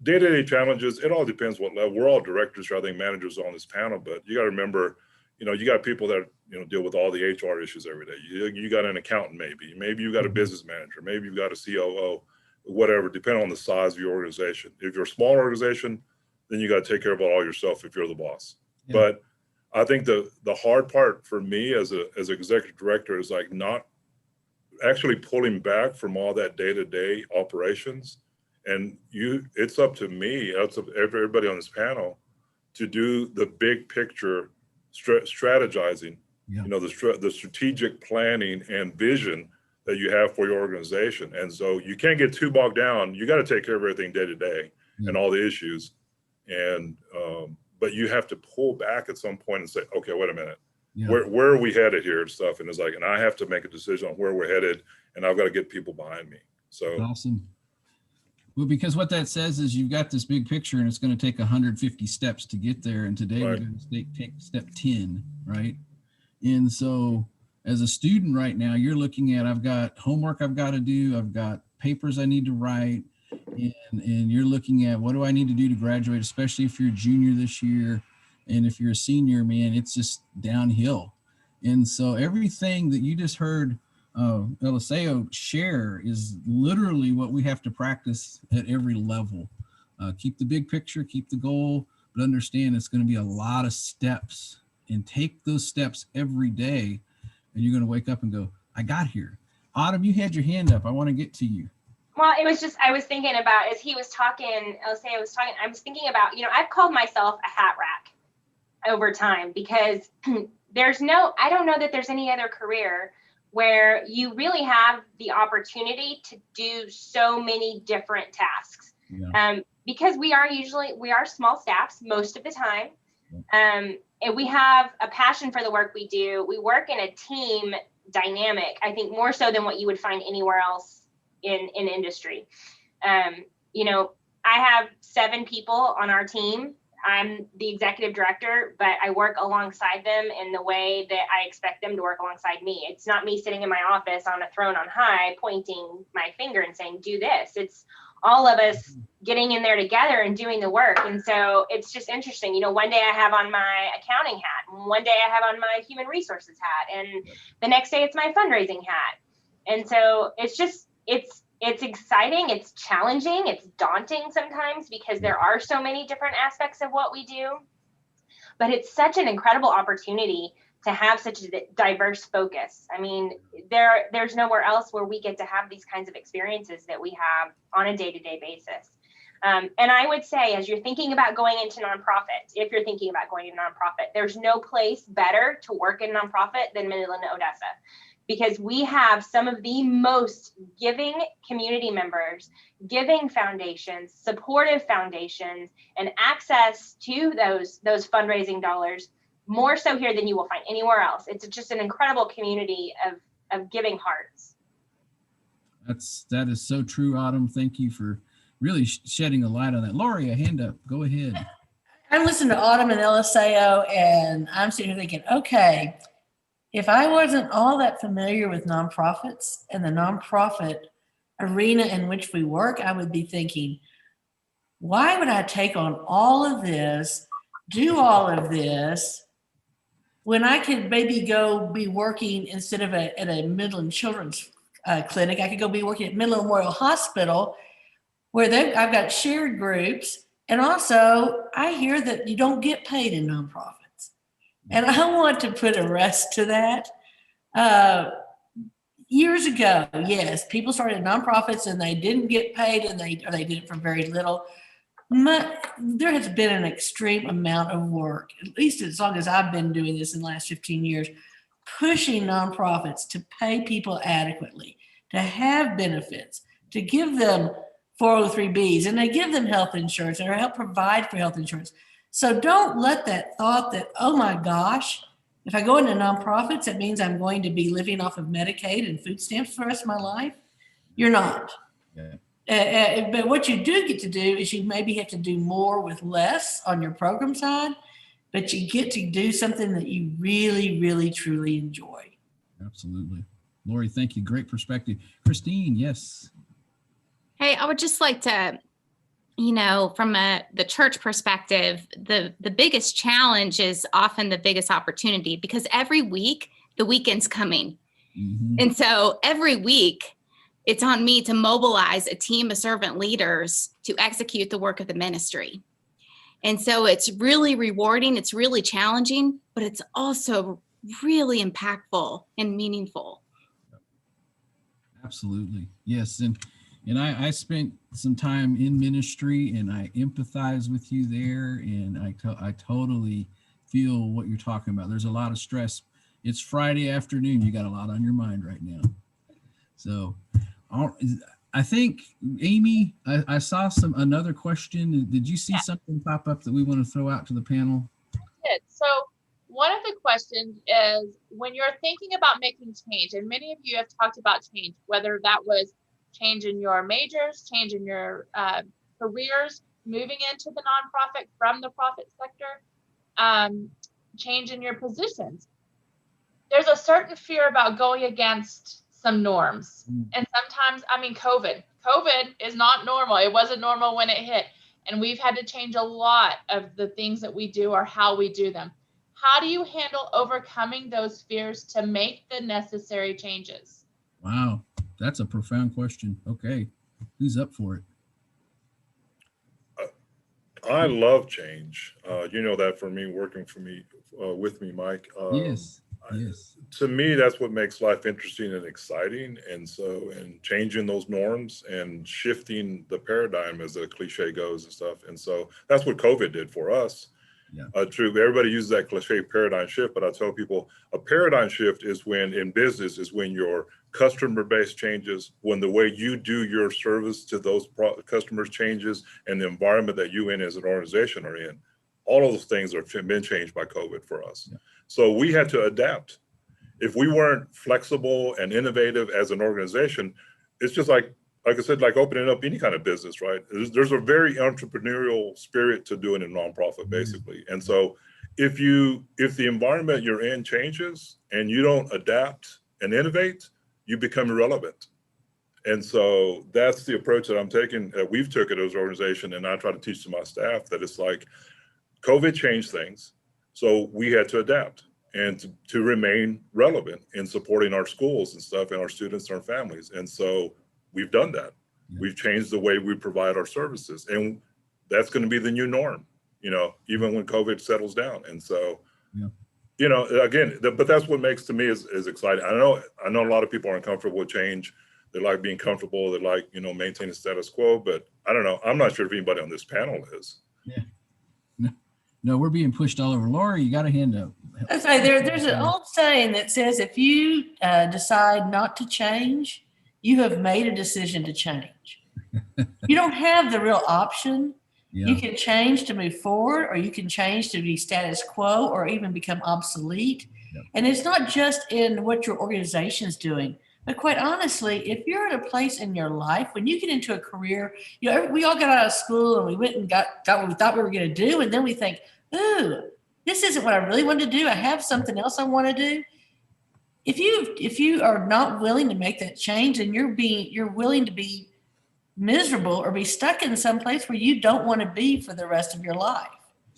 day-to-day challenges, it all depends what level. We're all directors, I think managers on this panel, but you got to remember, you know, you got people that, you know, deal with all the HR issues every day. You got an accountant, maybe you got a business manager, maybe you've got a COO, whatever, depending on the size of your organization. If you're a small organization, then you got to take care of it all yourself if you're the boss. Yeah. But I think the hard part for me as an executive director is like not actually pulling back from all that day-to-day operations. And it's up to me, it's up to everybody on this panel to do the big picture strategizing, you know, the strategic planning and vision that you have for your organization. And so you can't get too bogged down. You got to take care of everything day to day and all the issues. And, but you have to pull back at some point and say, okay, wait a minute, where are we headed here and stuff? And it's like, and I have to make a decision on where we're headed, and I've got to get people behind me. So awesome. Well, because what that says is you've got this big picture and it's going to take 150 steps to get there. And today we're going to take step 10, right? And so as a student right now, you're looking at, I've got homework I've got to do. I've got papers I need to write, and you're looking at what do I need to do to graduate, especially if you're a junior this year. And if you're a senior, man, it's just downhill. And so everything that you just heard Eliseo share is literally what we have to practice at every level. Keep the big picture, keep the goal, but understand it's going to be a lot of steps, and take those steps every day. And you're going to wake up and go, I got here. Autumn, you had your hand up. I want to get to you. Well, it was just, I was thinking about, as he was talking, Eliseo was talking, I was thinking about, I've called myself a hat rack over time, because I don't know that there's any other career where you really have the opportunity to do so many different tasks. Yeah. Because we are small staffs most of the time. And we have a passion for the work we do. We work in a team dynamic, I think more so than what you would find anywhere else in industry. I have 7 people on our team. I'm the executive director, but I work alongside them in the way that I expect them to work alongside me. It's not me sitting in my office on a throne on high, pointing my finger and saying, do this. It's all of us getting in there together and doing the work. And so it's just interesting. One day I have on my accounting hat, and one day I have on my human resources hat, and the next day it's my fundraising hat. And so it's exciting, it's challenging, it's daunting sometimes, because there are so many different aspects of what we do, but it's such an incredible opportunity to have such a diverse focus. I mean, there's nowhere else where we get to have these kinds of experiences that we have on a day-to-day basis. And I would say, as you're thinking about going into nonprofit, if you're thinking about going into nonprofit, there's no place better to work in nonprofit than Midland, Odessa, because we have some of the most giving community members, giving foundations, supportive foundations, and access to those fundraising dollars, more so here than you will find anywhere else. It's just an incredible community of giving hearts. That is so true, Autumn. Thank you for really shedding a light on that. Laurie, a hand up. Go ahead. I'm listening to Autumn and Eliseo, and I'm sitting here thinking, okay, if I wasn't all that familiar with nonprofits and the nonprofit arena in which we work, I would be thinking, why would I take on all of this, do all of this, when I could maybe go be working instead of at a Midland Children's Clinic, I could go be working at Midland Memorial Hospital, where I've got shared groups. And also, I hear that you don't get paid in nonprofits. And I want to put a rest to that. Years ago, yes, people started nonprofits and they didn't get paid, and they did it for very little. There has been an extreme amount of work, at least as long as I've been doing this in the last 15 years, pushing nonprofits to pay people adequately, to have benefits, to give them 403Bs, and they give them health insurance or help provide for health insurance. So don't let that thought that, oh my gosh, if I go into nonprofits, that means I'm going to be living off of Medicaid and food stamps for the rest of my life. You're not. Yeah. But what you do get to do is you maybe have to do more with less on your program side, but you get to do something that you really, really, truly enjoy. Absolutely. Laurie, thank you. Great perspective. Kristine, yes. Hey, I would just like to, from the church perspective, the biggest challenge is often the biggest opportunity, because every week, the weekend's coming. Mm-hmm. And so every week, it's on me to mobilize a team of servant leaders to execute the work of the ministry. And so it's really rewarding, it's really challenging, but it's also really impactful and meaningful. Absolutely. Yes. And I spent some time in ministry, and I empathize with you there. And I totally feel what you're talking about. There's a lot of stress. It's Friday afternoon. You got a lot on your mind right now. So I think, Amy, I saw another question. Did you see something pop up that we want to throw out to the panel? So one of the questions is, when you're thinking about making change, and many of you have talked about change, whether that was change in your majors, change in your careers, moving into the nonprofit from the profit sector, change in your positions. There's a certain fear about going against some norms. And sometimes, I mean, COVID is not normal. It wasn't normal when it hit. And we've had to change a lot of the things that we do or how we do them. How do you handle overcoming those fears to make the necessary changes? Wow, that's a profound question. Okay, who's up for it? I love change. You know that for me, working for me, with me, Mike. Yes. To me, that's what makes life interesting and exciting. And changing those norms and shifting the paradigm, as the cliche goes and stuff. And so that's what COVID did for us. Yeah. True. Everybody uses that cliche paradigm shift, but I tell people a paradigm shift is when in business is when your customer base changes, when the way you do your service to those customers changes, and the environment that you in as an organization are in. All of those things have been changed by COVID for us. Yeah. So we had to adapt. If we weren't flexible and innovative as an organization, it's just like I said, like opening up any kind of business, right? There's a very entrepreneurial spirit to doing a nonprofit, basically. And so if the environment you're in changes and you don't adapt and innovate, you become irrelevant. And so that's the approach that I'm taking, that we've taken as an organization. And I try to teach to my staff that it's like COVID changed things. So we had to adapt and to remain relevant in supporting our schools and stuff and our students and our families. And so we've done that. Yeah. We've changed the way we provide our services, and that's going to be the new norm, even when COVID settles down. And so, again, but that's what makes to me is exciting. I know a lot of people aren't comfortable with change. They like being comfortable. They like, maintaining status quo, but I don't know. I'm not sure if anybody on this panel is. Yeah. No, we're being pushed all over. Laurie, you got a hand up. That's right. There's an old saying that says, if you decide not to change, you have made a decision to change. You don't have the real option. Yeah. You can change to move forward, or you can change to be status quo, or even become obsolete. Yep. And it's not just in what your organization's doing, but quite honestly, if you're at a place in your life when you get into a career, we all got out of school and we went and got what we thought we were going to do, and then we think, ooh, this isn't what I really want to do. I have something else I want to do. If you are not willing to make that change, and you're willing to be miserable or be stuck in some place where you don't want to be for the rest of your life.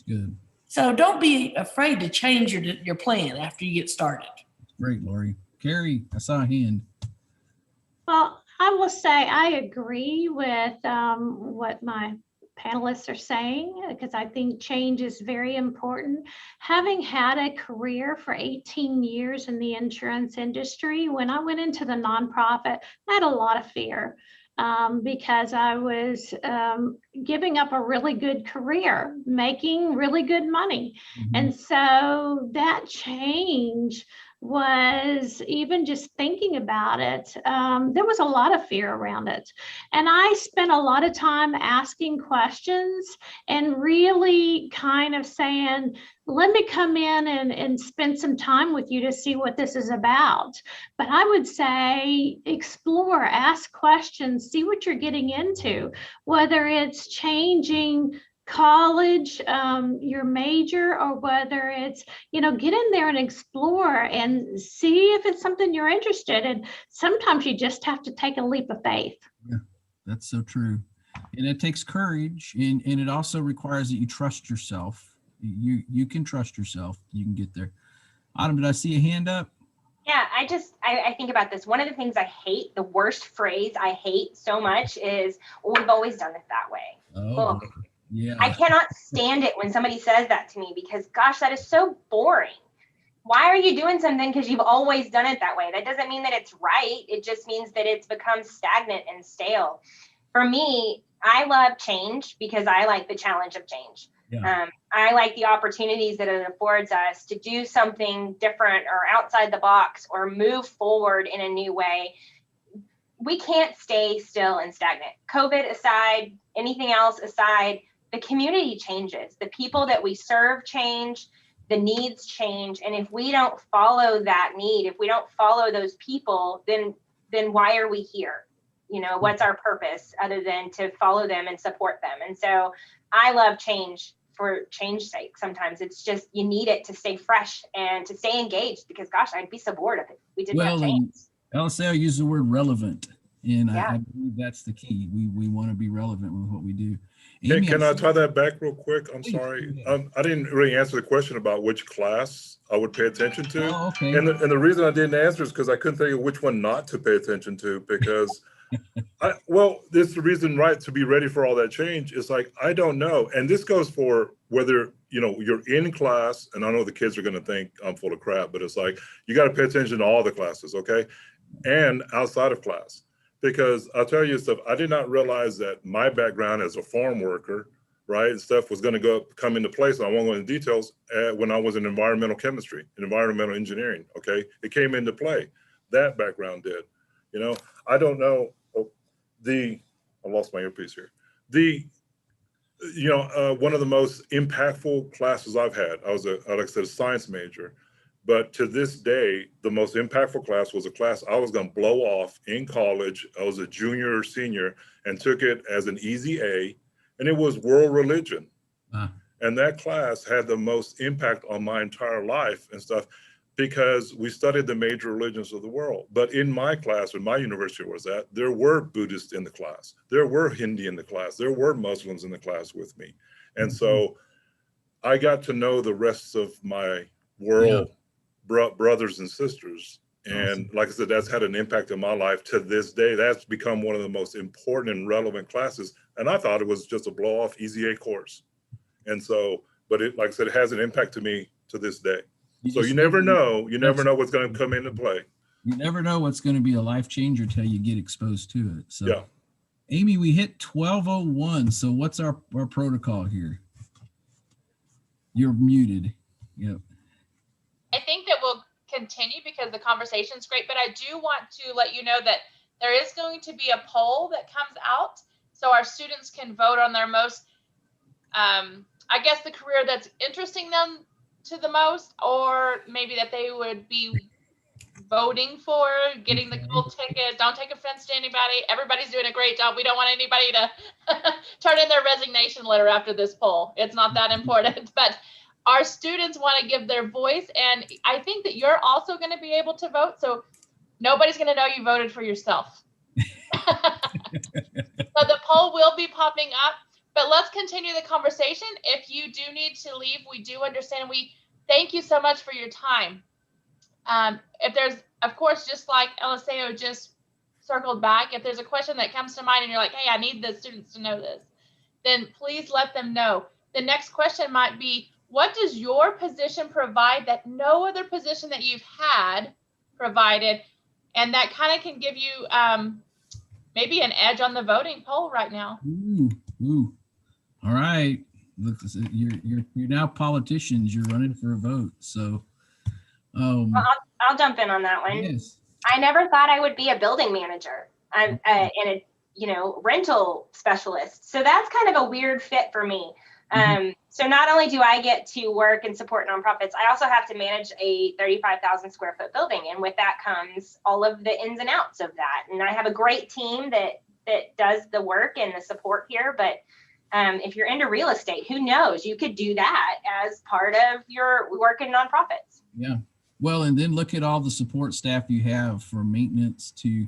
Good. So don't be afraid to change your plan after you get started. Great, Laurie. Kari, I saw a hand. Well, I will say I agree with what my panelists are saying, because I think change is very important. Having had a career for 18 years in the insurance industry, when I went into the nonprofit, I had a lot of fear because I was giving up a really good career, making really good money. Mm-hmm. And so that change was, even just thinking about it, there was a lot of fear around it. And I spent a lot of time asking questions and really kind of saying, let me come in and spend some time with you to see what this is about. But I would say explore, ask questions, see what you're getting into, whether it's changing college, your major, or whether it's, get in there and explore and see if it's something you're interested in. Sometimes you just have to take a leap of faith. Yeah, that's so true. And it takes courage, and it also requires that you trust yourself. You can trust yourself. You can get there. Autumn, did I see a hand up? Yeah, I think about this. One of the things I hate, the worst phrase I hate so much is, well, we've always done it that way. Oh. Yeah. I cannot stand it when somebody says that to me, because gosh, that is so boring. Why are you doing something because you've always done it that way? That doesn't mean that it's right. It just means that it's become stagnant and stale. For me, I love change because I like the challenge of change. Yeah. I like the opportunities that it affords us to do something different or outside the box or move forward in a new way. We can't stay still and stagnant. COVID aside, anything else aside, the community changes. The people that we serve change, the needs change. And if we don't follow that need, if we don't follow those people, then why are we here? What's our purpose other than to follow them and support them? And so I love change for change's sake. Sometimes it's just, you need it to stay fresh and to stay engaged, because gosh, I'd be so bored if we didn't have change. LSAO uses the word relevant, and Yeah. I believe that's the key. We want to be relevant with what we do. Can I see- tie that back real quick? I'm Please, sorry. go ahead. I didn't really answer the question about which class I would pay attention to. Oh, okay. And the reason I didn't answer is because I couldn't think of which one not to pay attention to, because this is the reason, right, to be ready for all that change. Is like, I don't know. And this goes for whether, you're in class, and I know the kids are going to think I'm full of crap, but it's like, you got to pay attention to all the classes, okay? And outside of class. Because I'll tell you stuff, I did not realize that my background as a farm worker, right, stuff was going to come into place. And I won't go into details when I was in environmental chemistry and environmental engineering. Okay, it came into play. That background did. I don't know. I lost my earpiece here. One of the most impactful classes I've had. I was like I said, a science major. But to this day, the most impactful class was a class I was going to blow off in college. I was a junior or senior and took it as an easy A, and it was world religion. And that class had the most impact on my entire life and stuff, because we studied the major religions of the world. But in my class, when my university was at, there were Buddhists in the class. There were Hindi in the class. There were Muslims in the class with me. And so I got to know the rest of my world. Brothers and sisters. And like I said, that's had an impact in my life to this day. That's become one of the most important and relevant classes. And I thought it was just a blow off easy A course. And so, but it, like I said, it has an impact to me to this day. So you never know what's going to come into play. You never know what's going to be a life changer till you get exposed to it. So yeah. Amy, we hit 12:01. So what's our protocol here? You're muted. Yep. I think that we'll continue because the conversation is great, but I do want to let you know that there is going to be a poll that comes out so our students can vote on their most, I guess, the career that's interesting them to the most, or maybe that they would be voting for, getting the gold ticket. Don't take offense to anybody. Everybody's doing a great job. We don't want anybody to turn in their resignation letter after this poll. It's not that important, but our students want to give their voice, and I think that you're also going to be able to vote, so nobody's going to know you voted for yourself. So the poll will be popping up, but let's continue the conversation. If you do need to leave, we do understand. We thank you so much for your time. If there's, of course, just like LSAO just circled back, if there's a question that comes to mind and you're like, hey, I need the students to know this, then please let them know. The next question might be, what does your position provide that no other position that you've had provided? And that kind of can give you maybe an edge on the voting poll right now. Ooh. All right. Look, you're now politicians. You're running for a vote. So well, I'll jump in on that one. Yes. I never thought I would be a building manager and a rental specialist. So that's kind of a weird fit for me. So not only do I get to work and support nonprofits, I also have to manage a 35,000 square foot building. And with that comes all of the ins and outs of that. And I have a great team that does the work and the support here. But if you're into real estate, who knows, you could do that as part of your work in nonprofits. Yeah. Well, and then look at all the support staff you have, from maintenance to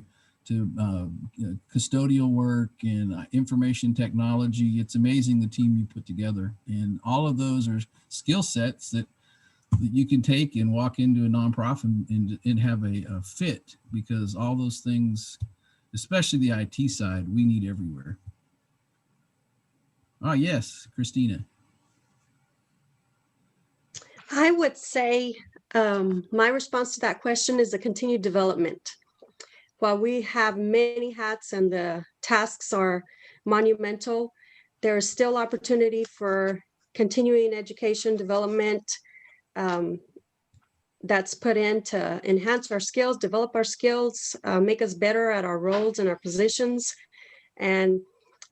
custodial work and information technology. It's amazing the team you put together, and all of those are skill sets that you can take and walk into a nonprofit and have a fit, because all those things, especially the IT side, we need everywhere. Ah, yes, Kristine. I would say my response to that question is a continued development. While we have many hats and the tasks are monumental, there is still opportunity for continuing education development that's put in to enhance our skills, develop our skills, make us better at our roles and our positions. And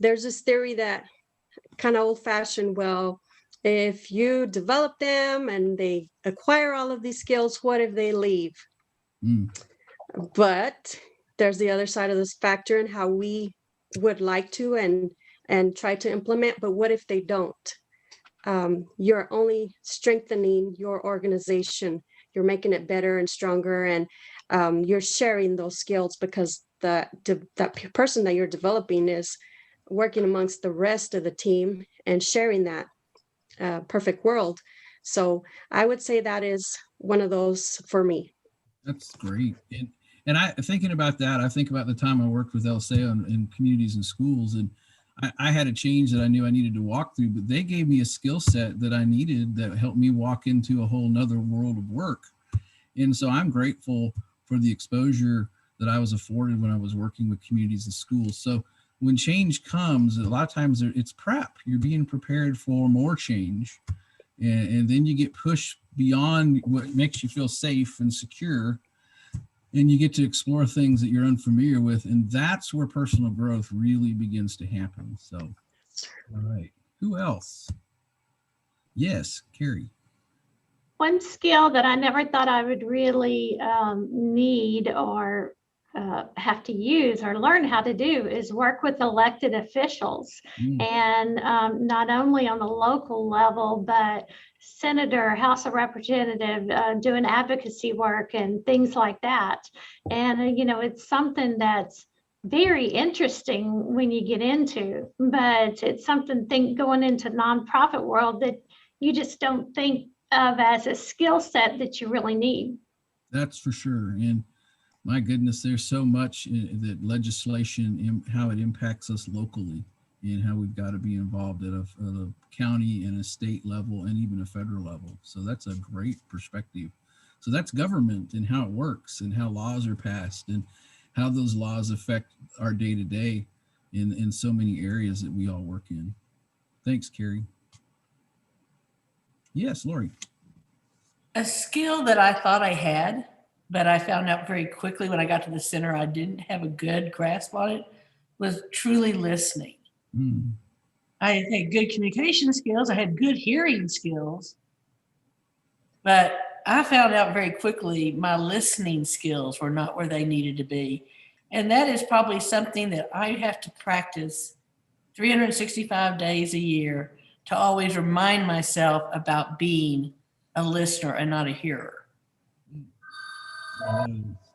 there's this theory that kind of old-fashioned, well, if you develop them and they acquire all of these skills, what if they leave? But there's the other side of this factor and how we would like to and try to implement, but what if they don't? You're only strengthening your organization. You're making it better and stronger. And you're sharing those skills, because that person that you're developing is working amongst the rest of the team and sharing that perfect world. So I would say that is one of those for me. That's great. And I thinking about that, I think about the time I worked with LSA in communities and schools, and I had a change that I knew I needed to walk through, but they gave me a skill set that I needed that helped me walk into a whole nother world of work. And so I'm grateful for the exposure that I was afforded when I was working with communities and schools. So when change comes, a lot of times it's prep. You're being prepared for more change. And then you get pushed beyond what makes you feel safe and secure. And you get to explore things that you're unfamiliar with. And that's where personal growth really begins to happen. So, all right. Who else? Yes, Kari. One skill that I never thought I would really need or have to use or learn how to do is work with elected officials. And not only on the local level, but senator, House of Representative, doing advocacy work and things like that. And, it's something that's very interesting when you get into, but it's something going into nonprofit world that you just don't think of as a skill set that you really need. That's for sure. And my goodness, there's so much that legislation, how it impacts us locally, and how we've got to be involved at a county and a state level and even a federal level. So that's a great perspective. So that's government and how it works and how laws are passed and how those laws affect our day-to-day in so many areas that we all work in. Thanks, Kari. Yes, Laurie. A skill that I thought I had, but I found out very quickly when I got to the center I didn't have a good grasp on it, was truly listening. I had good communication skills. I had good hearing skills, but I found out very quickly my listening skills were not where they needed to be. And that is probably something that I have to practice 365 days a year to always remind myself about being a listener and not a hearer.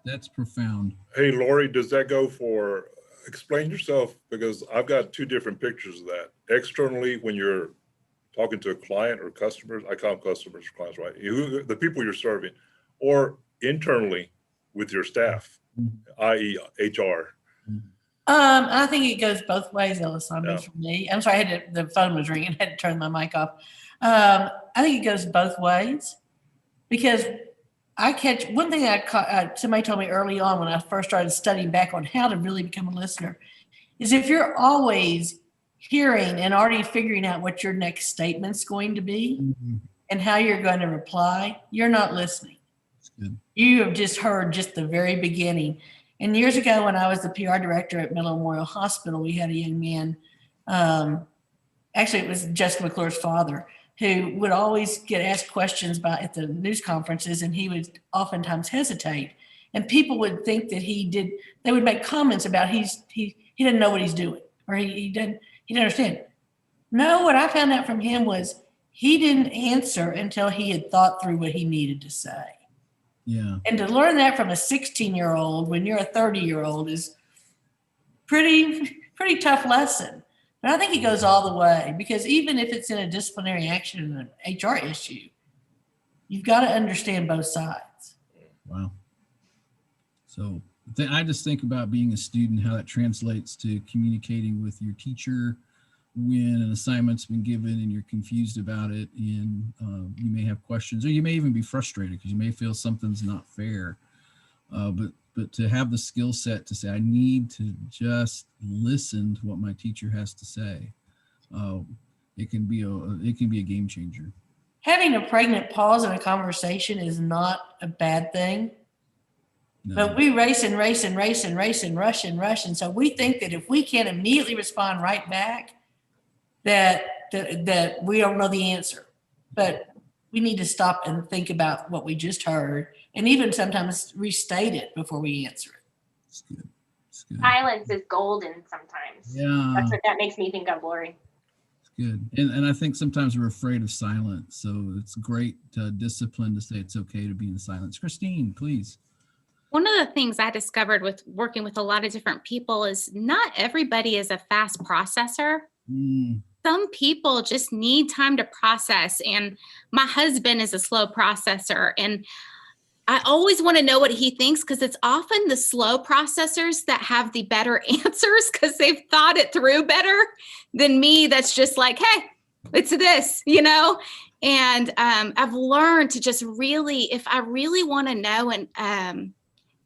That's profound. Hey, Laurie, does that go for, explain yourself, because I've got two different pictures of that. Externally, when you're talking to a client or customers, I call them customers or clients, right? The people you're serving, or internally with your staff, i.e. HR. I think it goes both ways, Elisandro, for me. I'm sorry, the phone was ringing. I had to turn my mic off. I think it goes both ways, because I catch one thing somebody told me early on when I first started studying back on how to really become a listener is if you're always hearing and already figuring out what your next statement's going to be and how you're going to reply, you're not listening. You have just heard just the very beginning. And years ago, when I was the PR director at Midland Memorial Hospital, we had a young man, actually it was Jessica McClure's father, who would always get asked questions at the news conferences, and he would oftentimes hesitate. And people would think that they would make comments about he didn't know what he's doing, or he didn't understand. No, what I found out from him was he didn't answer until he had thought through what he needed to say. Yeah. And to learn that from a 16-year-old when you're a 30-year-old is pretty tough lesson. But I think it goes all the way, because even if it's in a disciplinary action and an HR issue, you've got to understand both sides. Wow. So I just think about being a student, how that translates to communicating with your teacher when an assignment's been given and you're confused about it, and you may have questions, or you may even be frustrated because you may feel something's not fair. But to have the skill set to say, I need to just listen to what my teacher has to say, it can be a game changer. Having a pregnant pause in a conversation is not a bad thing. No. But we race and rush and so we think that if we can't immediately respond right back, that we don't know the answer. But we need to stop and think about what we just heard, and even sometimes restate it before we answer it. It's good. It's good. Silence is golden sometimes. Yeah. That's what that makes me think of, Laurie. It's good. And I think sometimes we're afraid of silence. So it's great discipline to say it's okay to be in silence. Kristine, please. One of the things I discovered with working with a lot of different people is not everybody is a fast processor. Some people just need time to process. And my husband is a slow processor. And I always want to know what he thinks, because it's often the slow processors that have the better answers because they've thought it through better than me. That's just like, hey, it's this, you know? And I've learned to just really, if I really want to know an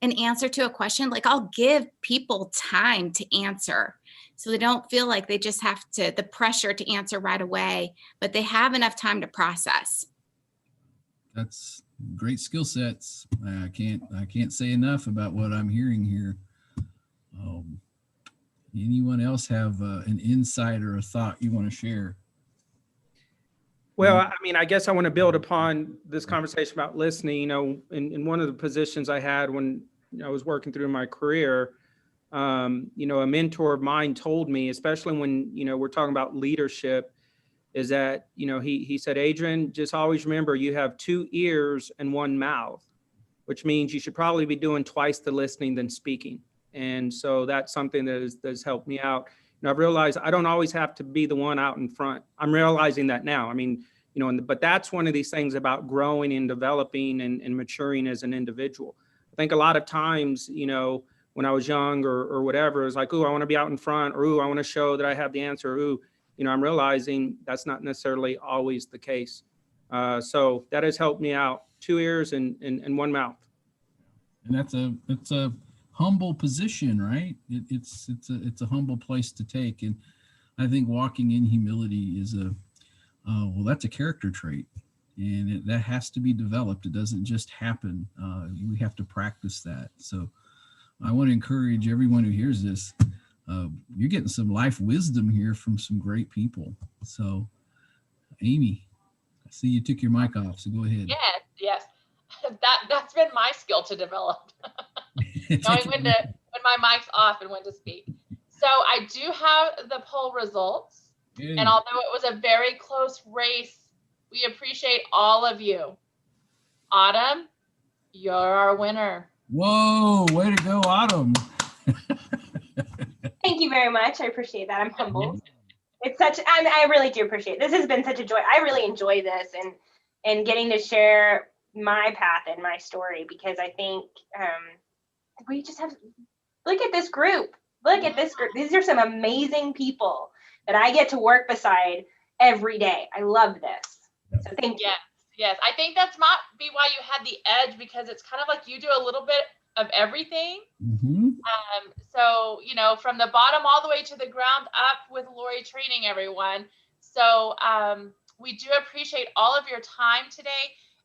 answer to a question, like I'll give people time to answer so they don't feel like they just have to, the pressure to answer right away, but they have enough time to process. That's great skill sets. I can't say enough about what I'm hearing here. Anyone else have an insight or a thought you want to share? Well, I mean, I guess I want to build upon this conversation about listening. You know, in one of the positions I had when I was working through my career, you know, a mentor of mine told me, especially when, you know, we're talking about leadership, is that, you know, he said, Adrian, just always remember you have 2 ears and 1 mouth, which means you should probably be doing twice the listening than speaking. And so that's something that has helped me out. You know, I've realized I don't always have to be the one out in front. I'm realizing that now. I mean, you know, but that's one of these things about growing and developing and maturing as an individual. I think a lot of times, you know, when I was young or whatever, it was like, ooh, I want to be out in front, or ooh, I want to show that I have the answer. Ooh, you know, I'm realizing that's not necessarily always the case. So that has helped me out. 2 ears and 1 mouth. And it's a humble position, right? It's a humble place to take. And I think walking in humility is well, that's a character trait, and that has to be developed. It doesn't just happen. We have to practice that. So I want to encourage everyone who hears this. You're getting some life wisdom here from some great people. So, Amy, I see you took your mic off, so go ahead. Yes. That's been my skill to develop. Knowing when my mic's off and when to speak. So I do have the poll results. Good. And although it was a very close race, we appreciate all of you. Autumn, you're our winner. Whoa, way to go, Autumn. Thank you very much. I appreciate that. I'm humbled. It's such, I really do appreciate it. This has been such a joy. I really enjoy this and getting to share my path and my story, because I think we just have, look at this group. Look at this group. These are some amazing people that I get to work beside every day. I love this. So thank you. Yes. I think that's might be why you had the edge, because it's kind of like you do a little bit of everything. Mm-hmm. So, you know, from the bottom all the way to the ground up with Laurie training everyone. So we do appreciate all of your time today.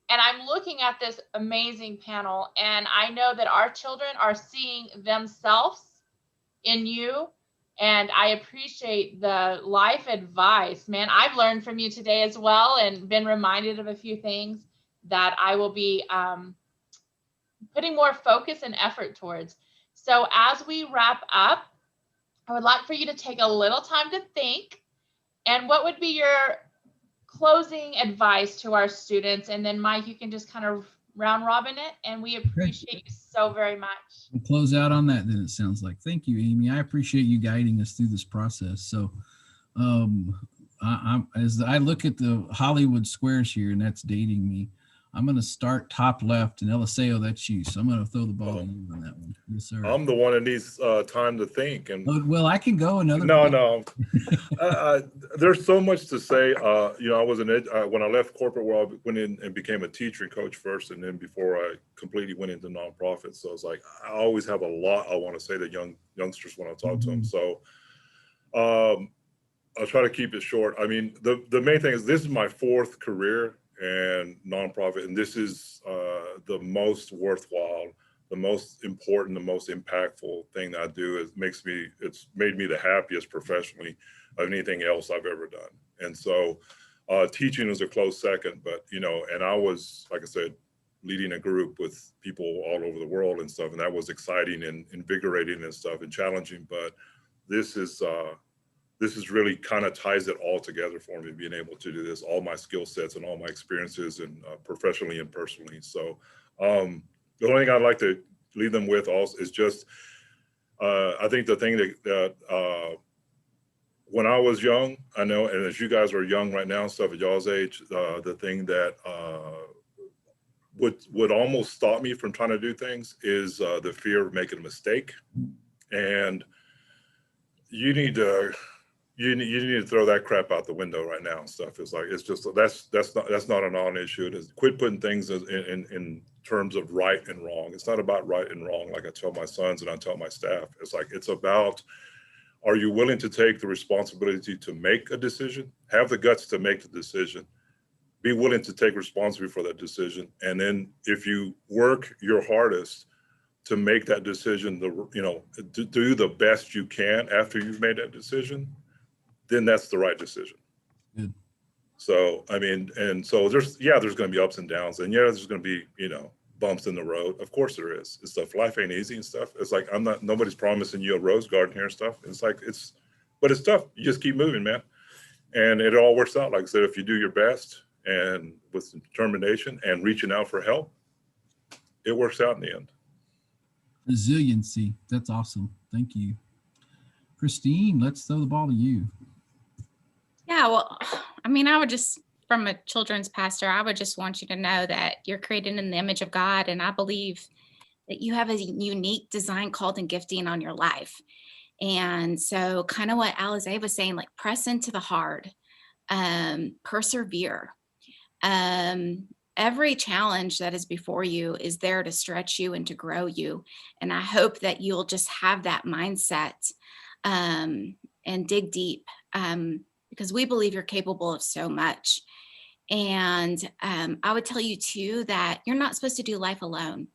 And I'm looking at this amazing panel, and I know that our children are seeing themselves in you. And I appreciate the life advice, man. I've learned from you today as well, and been reminded of a few things that I will be putting more focus and effort towards. So as we wrap up, I would like for you to take a little time to think. And what would be your closing advice to our students? And then Mike, you can just kind of round robin it, and we appreciate you so very much. We'll close out on that then, it sounds like. Thank you, Amy. I appreciate you guiding us through this process. So as I look at the Hollywood squares here, and that's dating me, I'm going to start top left, and Eliseo, that's you. So I'm going to throw the ball to you on that one. Yes, sir. I'm the one that needs time to think. And well, I can go another. No. There's so much to say. You know, I was when I left corporate world, I went in and became a teacher and coach first, and then before I completely went into nonprofits. So it's like I always have a lot I want to say to youngsters when I talk to them. So I'll try to keep it short. I mean, the main thing is this is my 4th career and nonprofit, and this is the most worthwhile, the most important, the most impactful thing that I do. It's made me the happiest professionally of anything else I've ever done. And so teaching is a close second, but you know, and I was, like I said, leading a group with people all over the world and stuff, and that was exciting and invigorating and stuff and challenging. But this is really kind of ties it all together for me, being able to do this, all my skill sets and all my experiences, and professionally and personally. So the only thing I'd like to leave them with also is just, I think the thing that when I was young, I know, and as you guys are young right now, stuff at y'all's age, the thing that would almost stop me from trying to do things is the fear of making a mistake. And you need to throw that crap out the window right now and stuff. It's like, it's just, that's not a non-issue. It is, quit putting things in terms of right and wrong. It's not about right and wrong. Like I tell my sons and I tell my staff, it's like, it's about, are you willing to take the responsibility to make a decision? Have the guts to make the decision. Be willing to take responsibility for that decision. And then if you work your hardest to make that decision, to do the best you can after you've made that decision, then that's the right decision. Good. So, I mean, and so there's going to be ups and downs, and there's going to be, bumps in the road. Of course there is. It's stuff. Life ain't easy and stuff. It's like, nobody's promising you a rose garden here and stuff. It's like, but it's tough. You just keep moving, man. And it all works out. Like I said, if you do your best and with some determination and reaching out for help, it works out in the end. Resiliency. That's awesome. Thank you. Kristine, let's throw the ball to you. Yeah, well, I mean, I would just, from a children's pastor, I would just want you to know that you're created in the image of God. And I believe that you have a unique design, called, and gifting on your life. And so kind of what Alizé was saying, like press into the hard, persevere. Every challenge that is before you is there to stretch you and to grow you. And I hope that you'll just have that mindset and dig deep, because we believe you're capable of so much. And I would tell you too that you're not supposed to do life alone.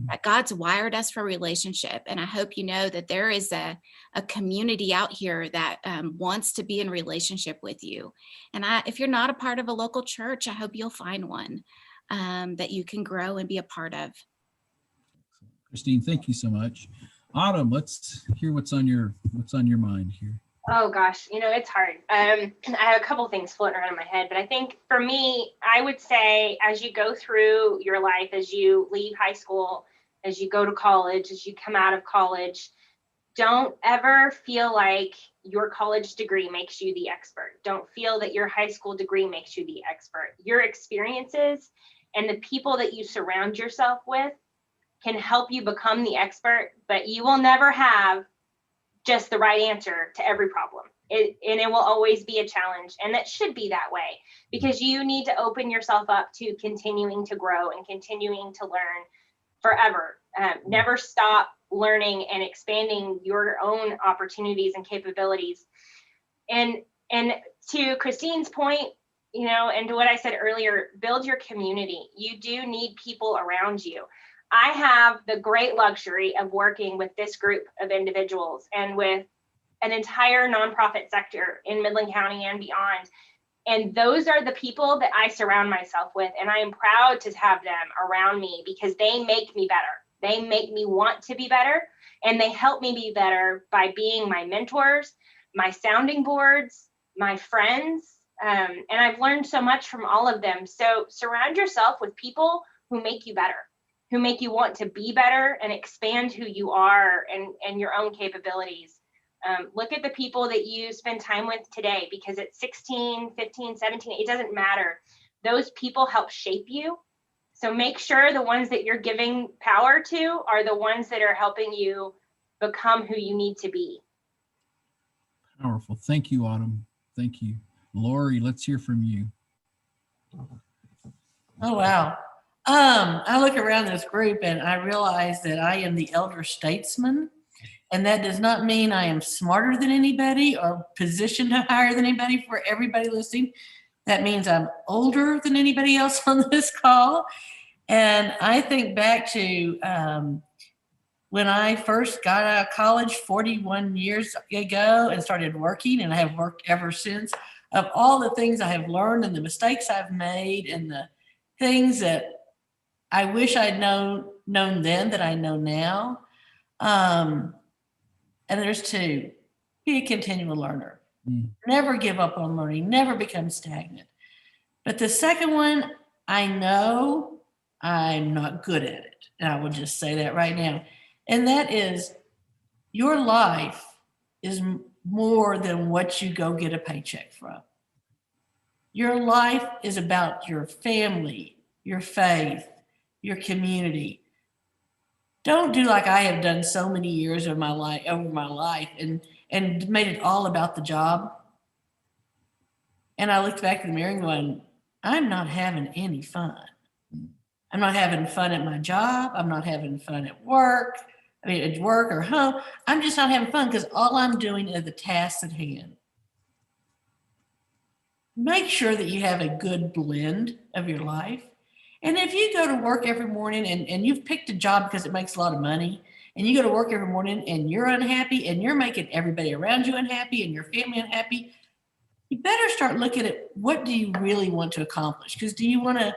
That God's wired us for relationship. And I hope you know that there is a community out here that wants to be in relationship with you. And if you're not a part of a local church, I hope you'll find one that you can grow and be a part of. Kristine, thank you so much. Autumn, let's hear what's on your mind here. Oh gosh, it's hard. I have a couple things floating around in my head, but I think for me, I would say as you go through your life, as you leave high school, as you go to college, as you come out of college, don't ever feel like your college degree makes you the expert. Don't feel that your high school degree makes you the expert. Your experiences and the people that you surround yourself with can help you become the expert, but you will never have just the right answer to every problem. And it will always be a challenge. And that should be that way, because you need to open yourself up to continuing to grow and continuing to learn forever. Never stop learning and expanding your own opportunities and capabilities. And to Kristine's point, and to what I said earlier, build your community. You do need people around you. I have the great luxury of working with this group of individuals and with an entire nonprofit sector in Midland County and beyond. And those are the people that I surround myself with. And I am proud to have them around me because they make me better. They make me want to be better. And they help me be better by being my mentors, my sounding boards, my friends. And I've learned so much from all of them. So surround yourself with people who make you better, who make you want to be better and expand who you are and your own capabilities. Look at the people that you spend time with today, because at 16, 15, 17, it doesn't matter. Those people help shape you. So make sure the ones that you're giving power to are the ones that are helping you become who you need to be. Powerful. Thank you, Autumn. Thank you. Laurie, let's hear from you. Oh, wow. I look around this group and I realize that I am the elder statesman, and that does not mean I am smarter than anybody or positioned higher than anybody. For everybody listening, that means I'm older than anybody else on this call. And I think back to when I first got out of college 41 years ago and started working, and I have worked ever since, of all the things I have learned and the mistakes I've made and the things that I wish I'd known then that I know now. And there's two: be a continual learner. Never give up on learning, never become stagnant. But the second one, I know I'm not good at it. And I will just say that right now. And that is, your life is more than what you go get a paycheck from. Your life is about your family, your faith, your community. Don't do like I have done so many years of my life, over my life, and made it all about the job. And I looked back in the mirror going, I'm not having any fun. I'm not having fun at my job. I'm not having fun at work. I mean, at work or home. I'm just not having fun because all I'm doing is the tasks at hand. Make sure that you have a good blend of your life. And if you go to work every morning and you've picked a job because it makes a lot of money, and you go to work every morning and you're unhappy and you're making everybody around you unhappy and your family unhappy, you better start looking at what do you really want to accomplish? Because do you want to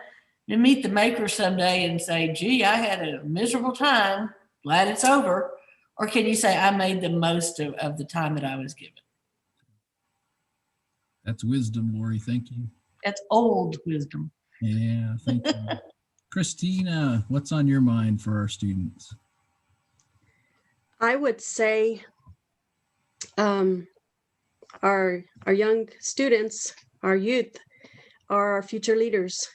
meet the maker someday and say, gee, I had a miserable time, glad it's over? Or can you say, I made the most of the time that I was given? That's wisdom, Laurie. Thank you. That's old wisdom. Yeah, thank you. Kristine, what's on your mind for our students? I would say our young students, our youth, are our future leaders.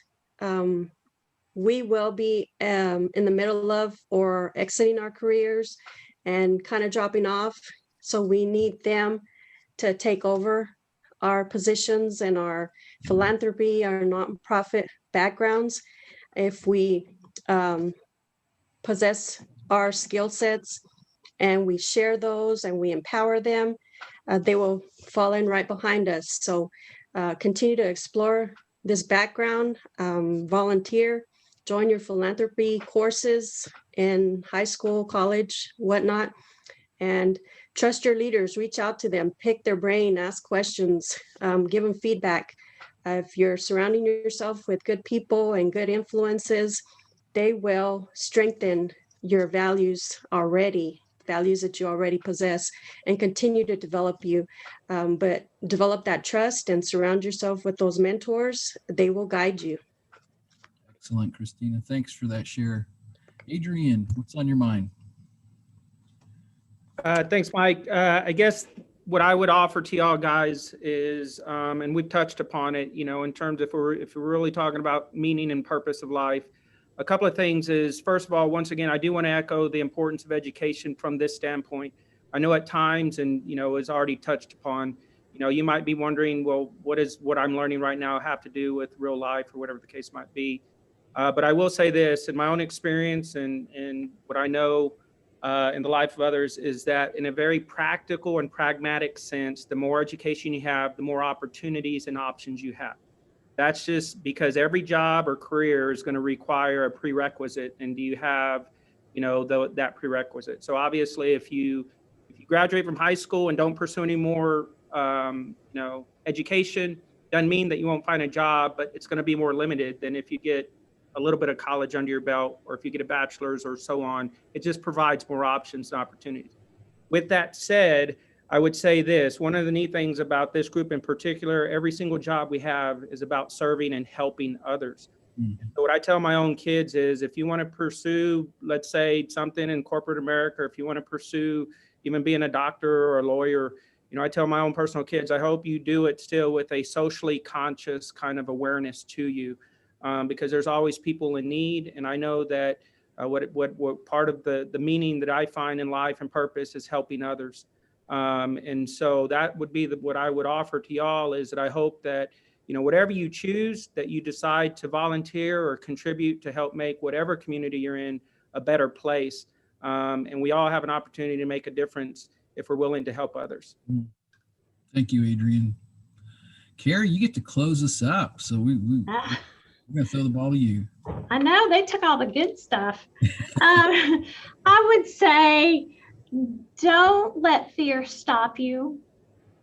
We will be in the middle of or exiting our careers and kind of dropping off. So we need them to take over our positions and our philanthropy, our nonprofit backgrounds. If we possess our skill sets and we share those and we empower them, they will fall in right behind us. So continue to explore this background, volunteer, join your philanthropy courses in high school, college, whatnot, and trust your leaders, reach out to them, pick their brain, ask questions, give them feedback. If you're surrounding yourself with good people and good influences, they will strengthen your values already, values that you already possess, and continue to develop you. But develop that trust and surround yourself with those mentors. They will guide you. Excellent, Kristine. Thanks for that share. Adrian, what's on your mind? Thanks, Mike. I guess what I would offer to y'all guys is, and we've touched upon it, you know, in terms of if we're really talking about meaning and purpose of life, a couple of things is, first of all, once again, I do want to echo the importance of education from this standpoint. I know at times, and, you know, as already touched upon, you know, you might be wondering, well, what does what I'm learning right now have to do with real life or whatever the case might be? But I will say this, in my own experience and what I know in the life of others, is that in a very practical and pragmatic sense, the more education you have, the more opportunities and options you have. That's just because every job or career is going to require a prerequisite. And do you have, you know, that prerequisite? So obviously, if you graduate from high school and don't pursue any more, you know, education, doesn't mean that you won't find a job, but it's going to be more limited than if you get a little bit of college under your belt, or if you get a bachelor's or so on. It just provides more options and opportunities. With that said, I would say this, one of the neat things about this group in particular, every single job we have is about serving and helping others. Mm-hmm. So what I tell my own kids is, if you want to pursue, let's say, something in corporate America, or if you want to pursue even being a doctor or a lawyer, you know, I tell my own personal kids, I hope you do it still with a socially conscious kind of awareness to you. Because there's always people in need. And I know that what part of the meaning that I find in life and purpose is helping others. And so that would be what I would offer to y'all, is that I hope that, you know, whatever you choose, that you decide to volunteer or contribute to help make whatever community you're in a better place. And we all have an opportunity to make a difference if we're willing to help others. Thank you, Adrian. Kari, you get to close us up. So we're going to throw the ball to you. I know, they took all the good stuff. I would say, don't let fear stop you.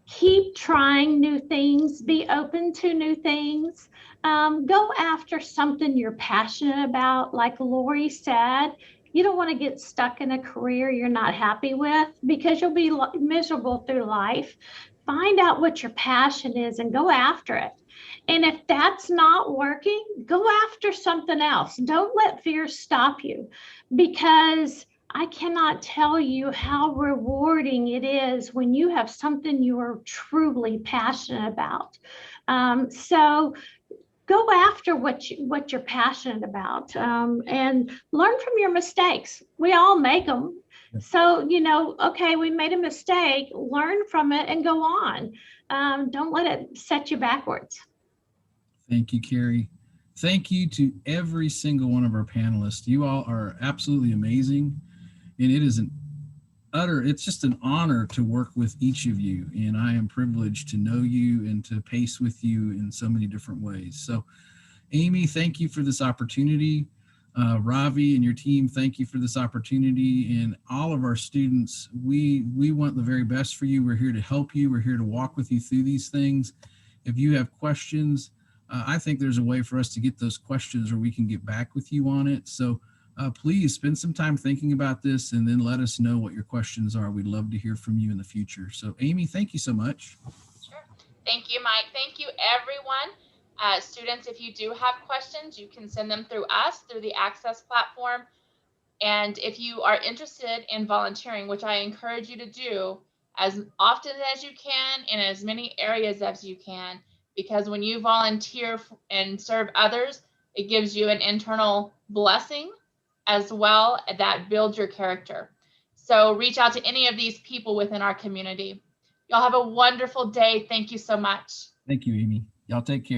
Keep trying new things. Be open to new things. Go after something you're passionate about. Like Laurie said, you don't want to get stuck in a career you're not happy with, because you'll be miserable through life. Find out what your passion is and go after it. And if that's not working, go after something else. Don't let fear stop you, because I cannot tell you how rewarding it is when you have something you are truly passionate about. So go after what you're passionate about, and learn from your mistakes. We all make them. So, okay, we made a mistake, learn from it and go on. Don't let it set you backwards. Thank you, Kari. Thank you to every single one of our panelists. You all are absolutely amazing. And it's just an honor to work with each of you. And I am privileged to know you and to pace with you in so many different ways. So Amy, thank you for this opportunity. Ravi and your team, thank you for this opportunity. And all of our students, we want the very best for you. We're here to help you. We're here to walk with you through these things. If you have questions, I think there's a way for us to get those questions where we can get back with you on it. So please spend some time thinking about this and then let us know what your questions are. We'd love to hear from you in the future. So Amy, thank you so much. Sure. Thank you, Mike. Thank you, everyone. Students, if you do have questions, you can send them through us, through the Access platform. And if you are interested in volunteering, which I encourage you to do as often as you can in as many areas as you can, because when you volunteer and serve others, it gives you an internal blessing as well that builds your character. So reach out to any of these people within our community. Y'all have a wonderful day. Thank you so much. Thank you, Amy. Y'all take care.